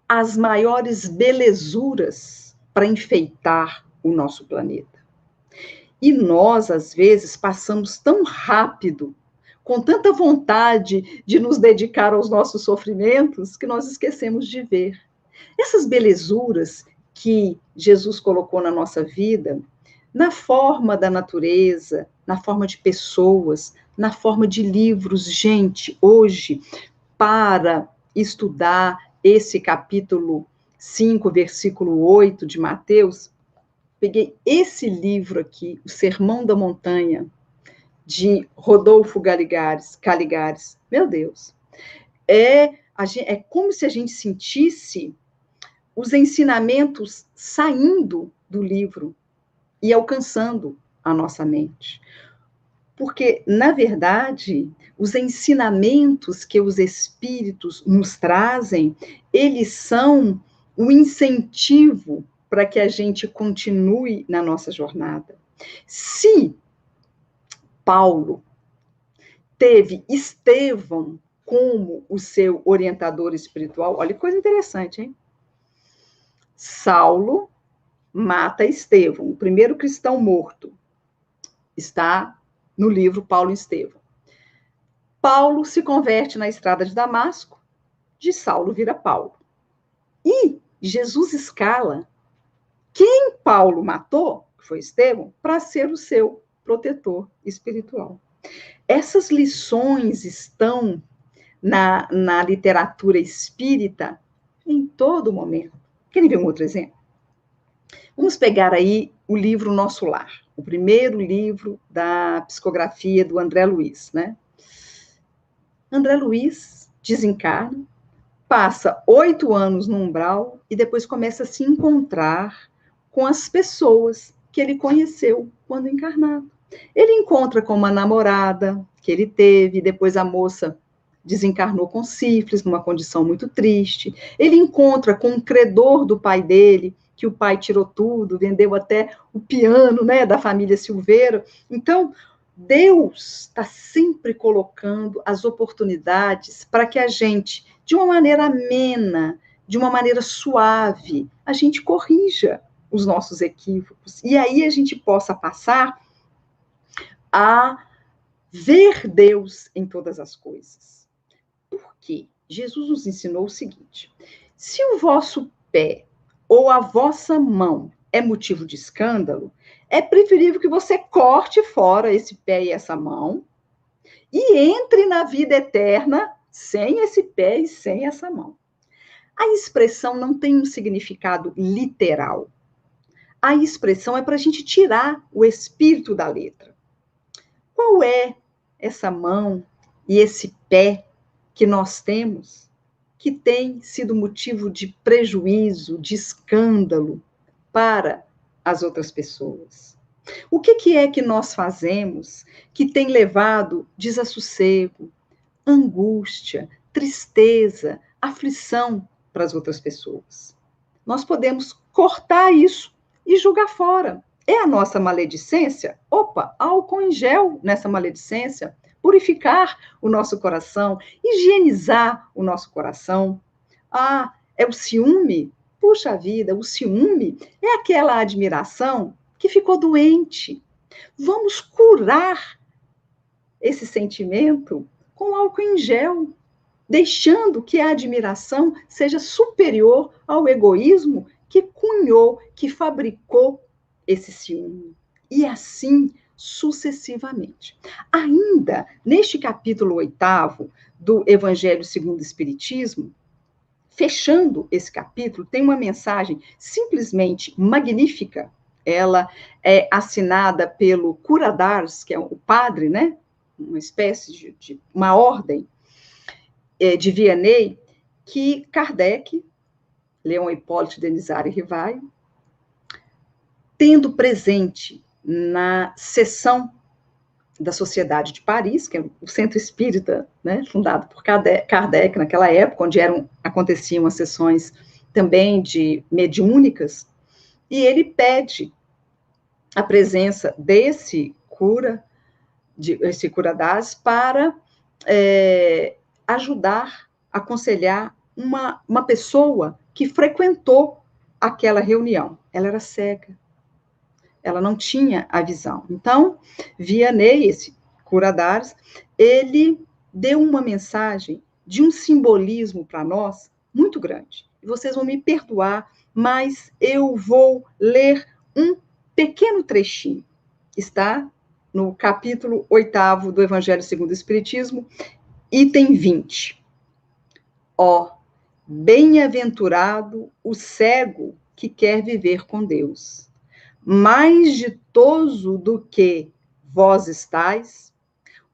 C: as maiores belezuras para enfeitar o nosso planeta. E nós, às vezes, passamos tão rápido, com tanta vontade de nos dedicar aos nossos sofrimentos, que nós esquecemos de ver. Essas belezuras que Jesus colocou na nossa vida, na forma da natureza, na forma de pessoas, na forma de livros. Gente, hoje, para estudar esse capítulo 5, versículo 8 de Mateus, peguei esse livro aqui, O Sermão da Montanha, de Rodolfo Caligares. Meu Deus, é como se a gente sentisse os ensinamentos saindo do livro e alcançando a nossa mente. Porque, na verdade, os ensinamentos que os espíritos nos trazem, eles são o incentivo para que a gente continue na nossa jornada. Se Paulo teve Estevão como o seu orientador espiritual, olha que coisa interessante, hein? Saulo mata Estevão, o primeiro cristão morto. Está no livro Paulo e Estevão. Paulo se converte na estrada de Damasco, de Saulo vira Paulo. E Jesus escala quem Paulo matou, que foi Estevão, para ser o seu protetor espiritual. Essas lições estão na literatura espírita em todo momento. Querem ver um outro exemplo? Vamos pegar aí o livro Nosso Lar, o primeiro livro da psicografia do André Luiz, né? André Luiz desencarna, passa 8 anos no umbral e depois começa a se encontrar com as pessoas que ele conheceu quando encarnado. Ele encontra com uma namorada que ele teve, depois a moça desencarnou com sífilis, numa condição muito triste. Ele encontra com um credor do pai dele, que o pai tirou tudo, vendeu até o piano, né, da família Silveira. Então, Deus está sempre colocando as oportunidades para que a gente, de uma maneira amena, de uma maneira suave, a gente corrija os nossos equívocos. E aí a gente possa passar a ver Deus em todas as coisas. Por quê? Jesus nos ensinou o seguinte: se o vosso pé ou a vossa mão é motivo de escândalo, é preferível que você corte fora esse pé e essa mão e entre na vida eterna sem esse pé e sem essa mão. A expressão não tem um significado literal. A expressão é para a gente tirar o espírito da letra. Qual é essa mão e esse pé que nós temos que tem sido motivo de prejuízo, de escândalo para as outras pessoas? O que é que nós fazemos que tem levado desassossego, angústia, tristeza, aflição para as outras pessoas? Nós podemos cortar isso e jogar fora. É a nossa maledicência? Opa, álcool em gel nessa maledicência, purificar o nosso coração, higienizar o nosso coração. Ah, é o ciúme? Puxa vida, o ciúme é aquela admiração que ficou doente. Vamos curar esse sentimento com álcool em gel, deixando que a admiração seja superior ao egoísmo que cunhou, que fabricou esse ciúme. E assim sucessivamente. Ainda neste capítulo 8º do Evangelho segundo o Espiritismo, fechando esse capítulo, tem uma mensagem simplesmente magnífica. Ela é assinada pelo Curadars, que é o padre, né? Uma espécie de uma ordem de Vianney, que Kardec Leon Hipólito Denizari Rivaio, tendo presente na sessão da Sociedade de Paris, que é o centro espírita, né, fundado por Kardec naquela época, onde aconteciam as sessões também de mediúnicas, e ele pede a presença desse cura das, para ajudar, aconselhar uma pessoa que frequentou aquela reunião. Ela era cega. Ela não tinha a visão. Então, Vianney, esse Curadares, ele deu uma mensagem de um simbolismo para nós muito grande. E vocês vão me perdoar, mas eu vou ler um pequeno trechinho. Está no capítulo 8º do Evangelho segundo o Espiritismo, item 20. Ó, bem-aventurado o cego que quer viver com Deus. Mais ditoso do que vós estáis,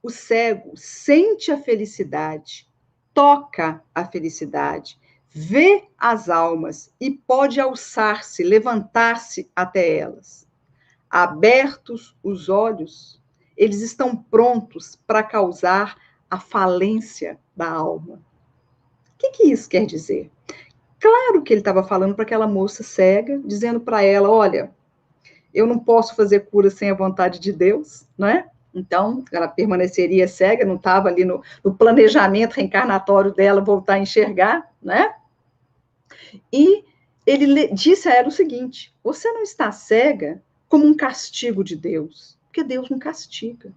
C: o cego sente a felicidade, toca a felicidade, vê as almas e pode alçar-se, levantar-se até elas. Abertos os olhos, eles estão prontos para causar a falência da alma. O que isso quer dizer? Claro que ele estava falando para aquela moça cega, dizendo para ela, olha, eu não posso fazer cura sem a vontade de Deus, não é? Então, ela permaneceria cega, não estava ali no planejamento reencarnatório dela voltar a enxergar, né? E ele disse a ela o seguinte, você não está cega como um castigo de Deus, porque Deus não castiga.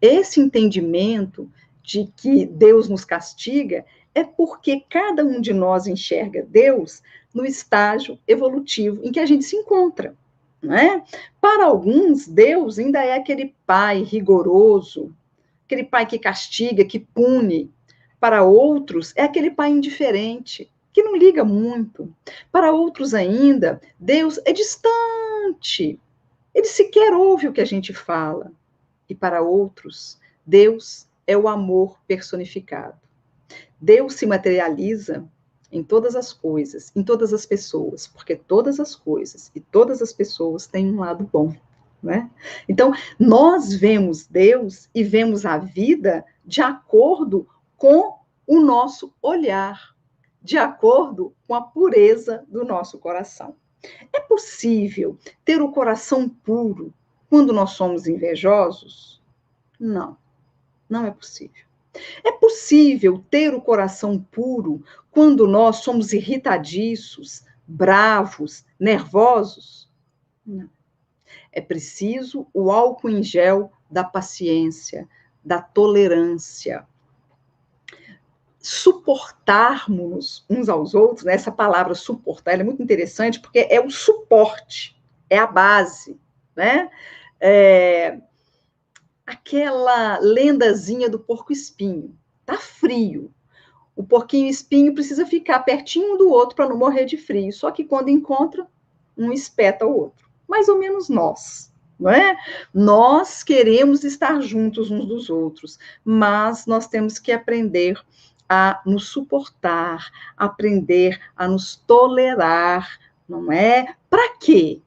C: Esse entendimento de que Deus nos castiga é porque cada um de nós enxerga Deus no estágio evolutivo em que a gente se encontra. Não é? Para alguns, Deus ainda é aquele pai rigoroso, aquele pai que castiga, que pune. Para outros, é aquele pai indiferente, que não liga muito. Para outros ainda, Deus é distante, ele sequer ouve o que a gente fala. E para outros, Deus é o amor personificado. Deus se materializa em todas as coisas, em todas as pessoas, porque todas as coisas e todas as pessoas têm um lado bom, né? Então, nós vemos Deus e vemos a vida de acordo com o nosso olhar, de acordo com a pureza do nosso coração. É possível ter o coração puro quando nós somos invejosos? Não, não é possível. É possível ter o coração puro quando nós somos irritadiços, bravos, nervosos? Não. É preciso o álcool em gel da paciência, da tolerância. Suportarmos uns aos outros, né? Essa palavra suportar ela é muito interessante porque é o suporte, é a base, né? Aquela lendazinha do porco-espinho. Tá frio. O porquinho-espinho precisa ficar pertinho um do outro para não morrer de frio. Só que quando encontra, um espeta o outro. Mais ou menos nós, não é? Nós queremos estar juntos uns dos outros, mas nós temos que aprender a nos suportar, aprender a nos tolerar, não é? Para quê?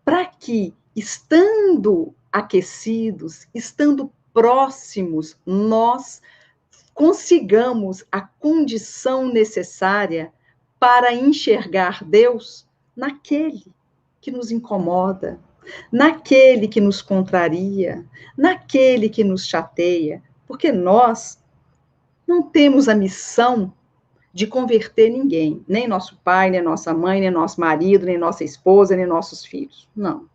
C: Para que, estando aquecidos, estando próximos, nós consigamos a condição necessária para enxergar Deus naquele que nos incomoda, naquele que nos contraria, naquele que nos chateia, porque nós não temos a missão de converter ninguém, nem nosso pai, nem nossa mãe, nem nosso marido, nem nossa esposa, nem nossos filhos. Não.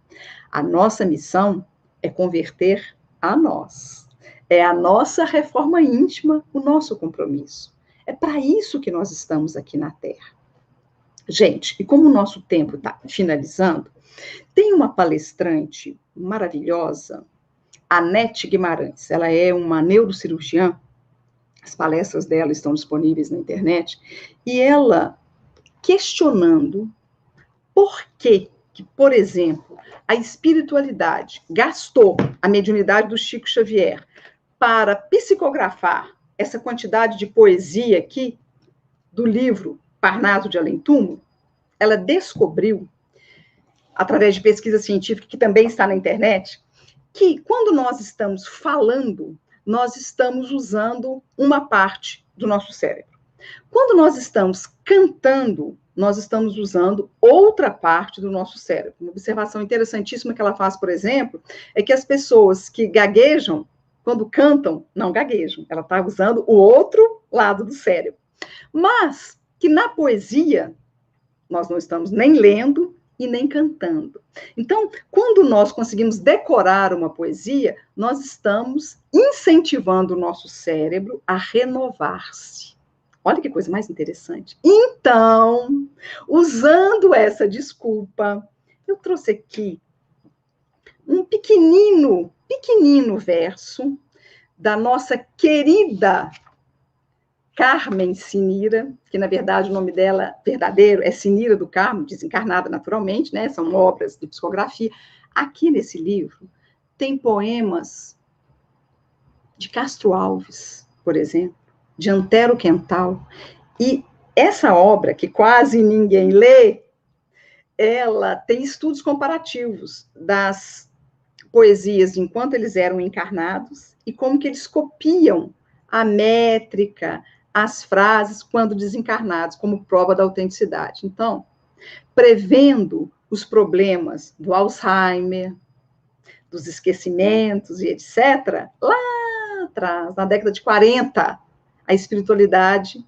C: A nossa missão é converter a nós. É a nossa reforma íntima, o nosso compromisso. É para isso que nós estamos aqui na Terra. Gente, e como o nosso tempo está finalizando, tem uma palestrante maravilhosa, Anete Guimarães. Ela é uma neurocirurgiã, as palestras dela estão disponíveis na internet, e ela questionando por que, por exemplo, a espiritualidade gastou a mediunidade do Chico Xavier para psicografar essa quantidade de poesia aqui do livro Parnaso de Além Túmulo, ela descobriu, através de pesquisa científica, que também está na internet, que quando nós estamos falando, nós estamos usando uma parte do nosso cérebro. Quando nós estamos cantando, nós estamos usando outra parte do nosso cérebro. Uma observação interessantíssima que ela faz, por exemplo, é que as pessoas que gaguejam, quando cantam, não gaguejam. Ela está usando o outro lado do cérebro. Mas que na poesia, nós não estamos nem lendo e nem cantando. Então, quando nós conseguimos decorar uma poesia, nós estamos incentivando o nosso cérebro a renovar-se. Olha que coisa mais interessante. Então, usando essa desculpa, eu trouxe aqui um pequenino verso da nossa querida Carmen Sinira, que, na verdade, o nome dela verdadeiro é Sinira do Carmo, desencarnada naturalmente, né? São obras de psicografia. Aqui nesse livro tem poemas de Castro Alves, por exemplo, de Antero Quental, e essa obra, que quase ninguém lê, ela tem estudos comparativos das poesias enquanto eles eram encarnados e como que eles copiam a métrica, as frases quando desencarnados, como prova da autenticidade. Então, prevendo os problemas do Alzheimer, dos esquecimentos e etc., lá atrás, na década de 40, a espiritualidade,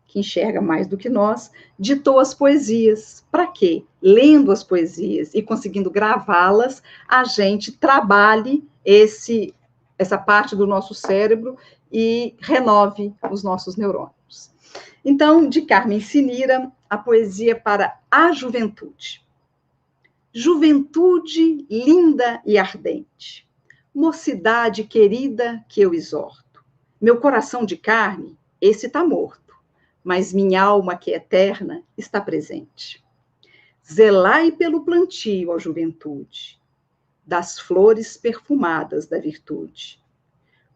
C: que enxerga mais do que nós, ditou as poesias. Para quê? Lendo as poesias e conseguindo gravá-las, a gente trabalhe essa parte do nosso cérebro e renove os nossos neurônios. Então, de Carmen Sinira, a poesia para a juventude. Juventude linda e ardente, mocidade querida que eu exorto. Meu coração de carne, esse está morto, mas minha alma que é eterna está presente. Zelai pelo plantio, ó juventude, das flores perfumadas da virtude.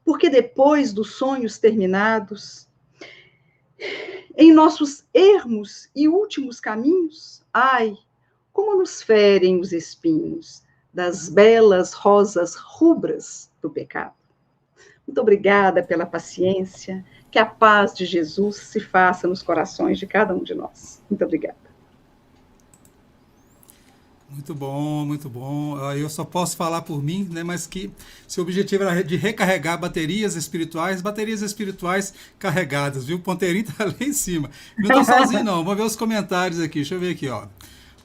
C: Porque depois dos sonhos terminados, em nossos ermos e últimos caminhos, ai, como nos ferem os espinhos das belas rosas rubras do pecado. Muito obrigada pela paciência, que a paz de Jesus se faça nos corações de cada um de nós. Muito obrigada.
B: Muito bom, muito bom. Eu só posso falar por mim, né? Mas que seu objetivo era de recarregar baterias espirituais carregadas, viu? O ponteirinho tá lá em cima. Não estou sozinho, não. Vamos ver os comentários aqui. Deixa eu ver aqui, ó.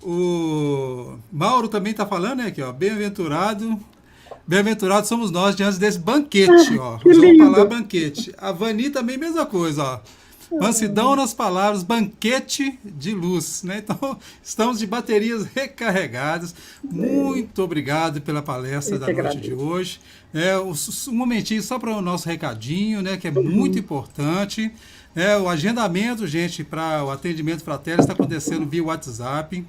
B: O Mauro também está falando, né? Aqui, ó. Bem-aventurados somos nós diante desse banquete, ó. Vamos falar banquete. A Vani também, mesma coisa, ó. Mansidão nas palavras, banquete de luz, né? Então, estamos de baterias recarregadas. Muito obrigado pela palestra da noite de hoje. Um momentinho só para o nosso recadinho, né? Que é muito importante. O agendamento, gente, para o atendimento fraterno está acontecendo via WhatsApp.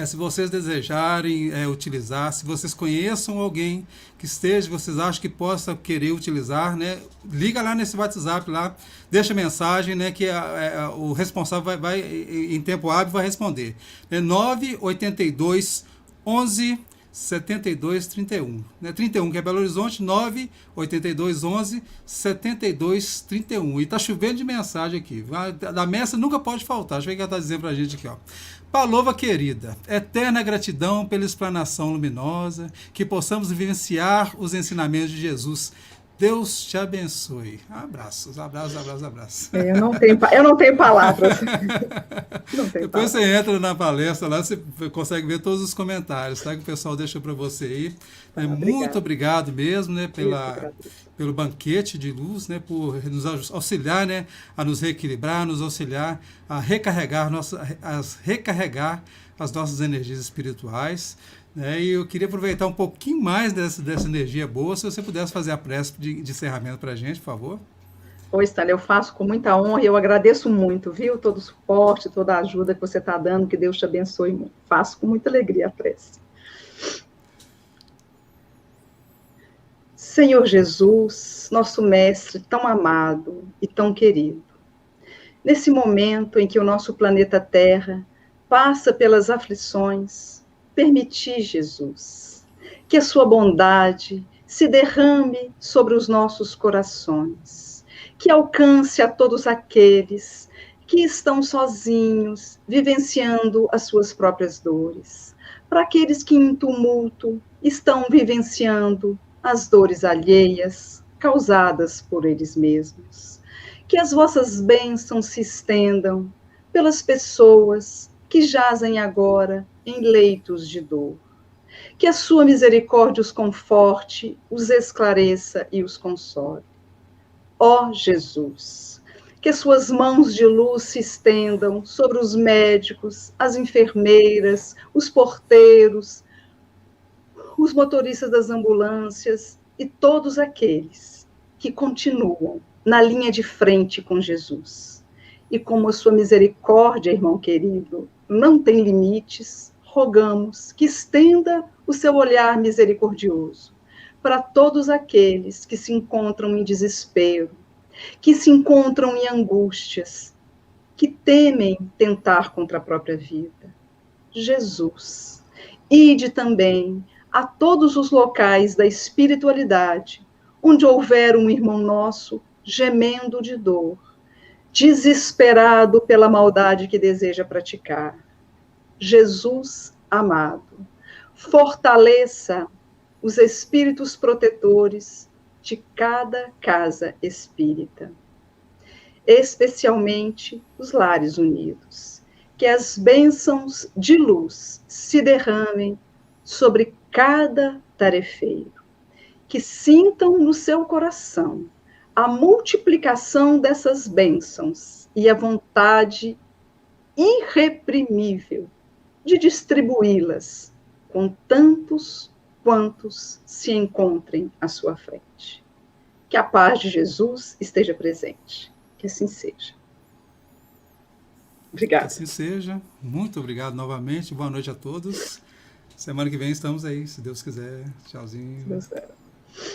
B: Se vocês desejarem utilizar, se vocês conheçam alguém que vocês acham que possa querer utilizar, né, liga lá nesse WhatsApp lá, deixa mensagem, né, que o responsável vai em tempo hábil vai responder. 982 11 72 31, né? 31 que é Belo Horizonte, 982 11 72 31. E tá chovendo de mensagem aqui. Da messa nunca pode faltar. Deixa eu ver o que ela está dizendo pra gente aqui, ó. Palova querida, eterna gratidão pela explanação luminosa, que possamos vivenciar os ensinamentos de Jesus. Deus te abençoe. Abraços.
C: Eu não tenho palavras.
B: Depois você entra na palestra lá, você consegue ver todos os comentários, tá? Que o pessoal deixa para você aí. Muito obrigado mesmo, né? Pelo banquete de luz, né? Por nos auxiliar, né? A nos reequilibrar, nos auxiliar a recarregar as nossas energias espirituais. E eu queria aproveitar um pouquinho mais dessa energia boa, se você pudesse fazer a prece de encerramento para a gente, por favor.
C: Oi, Stanley, eu faço com muita honra e eu agradeço muito, viu? Todo o suporte, toda a ajuda que você está dando, que Deus te abençoe muito. Faço com muita alegria a prece. Senhor Jesus, nosso mestre tão amado e tão querido, nesse momento em que o nosso planeta Terra passa pelas aflições, permiti, Jesus, que a sua bondade se derrame sobre os nossos corações, que alcance a todos aqueles que estão sozinhos, vivenciando as suas próprias dores, para aqueles que em tumulto estão vivenciando as dores alheias causadas por eles mesmos. Que as vossas bênçãos se estendam pelas pessoas que jazem agora em leitos de dor. Que a sua misericórdia os conforte, os esclareça e os console. Ó Jesus, que as suas mãos de luz se estendam sobre os médicos, as enfermeiras, os porteiros, os motoristas das ambulâncias e todos aqueles que continuam na linha de frente com Jesus. E como a sua misericórdia, irmão querido, não tem limites, rogamos que estenda o seu olhar misericordioso para todos aqueles que se encontram em desespero, que se encontram em angústias, que temem tentar contra a própria vida. Jesus, ide também a todos os locais da espiritualidade, onde houver um irmão nosso gemendo de dor, desesperado pela maldade que deseja praticar. Jesus amado, fortaleça os espíritos protetores de cada casa espírita, especialmente os lares unidos. Que as bênçãos de luz se derramem sobre cada tarefeiro, que sintam no seu coração a multiplicação dessas bênçãos e a vontade irreprimível de distribuí-las com tantos quantos se encontrem à sua frente. Que a paz de Jesus esteja presente. Que assim seja. Obrigada.
B: Que assim seja. Muito obrigado novamente. Boa noite a todos. Semana que vem estamos aí, se Deus quiser. Tchauzinho.
C: Deus quiser.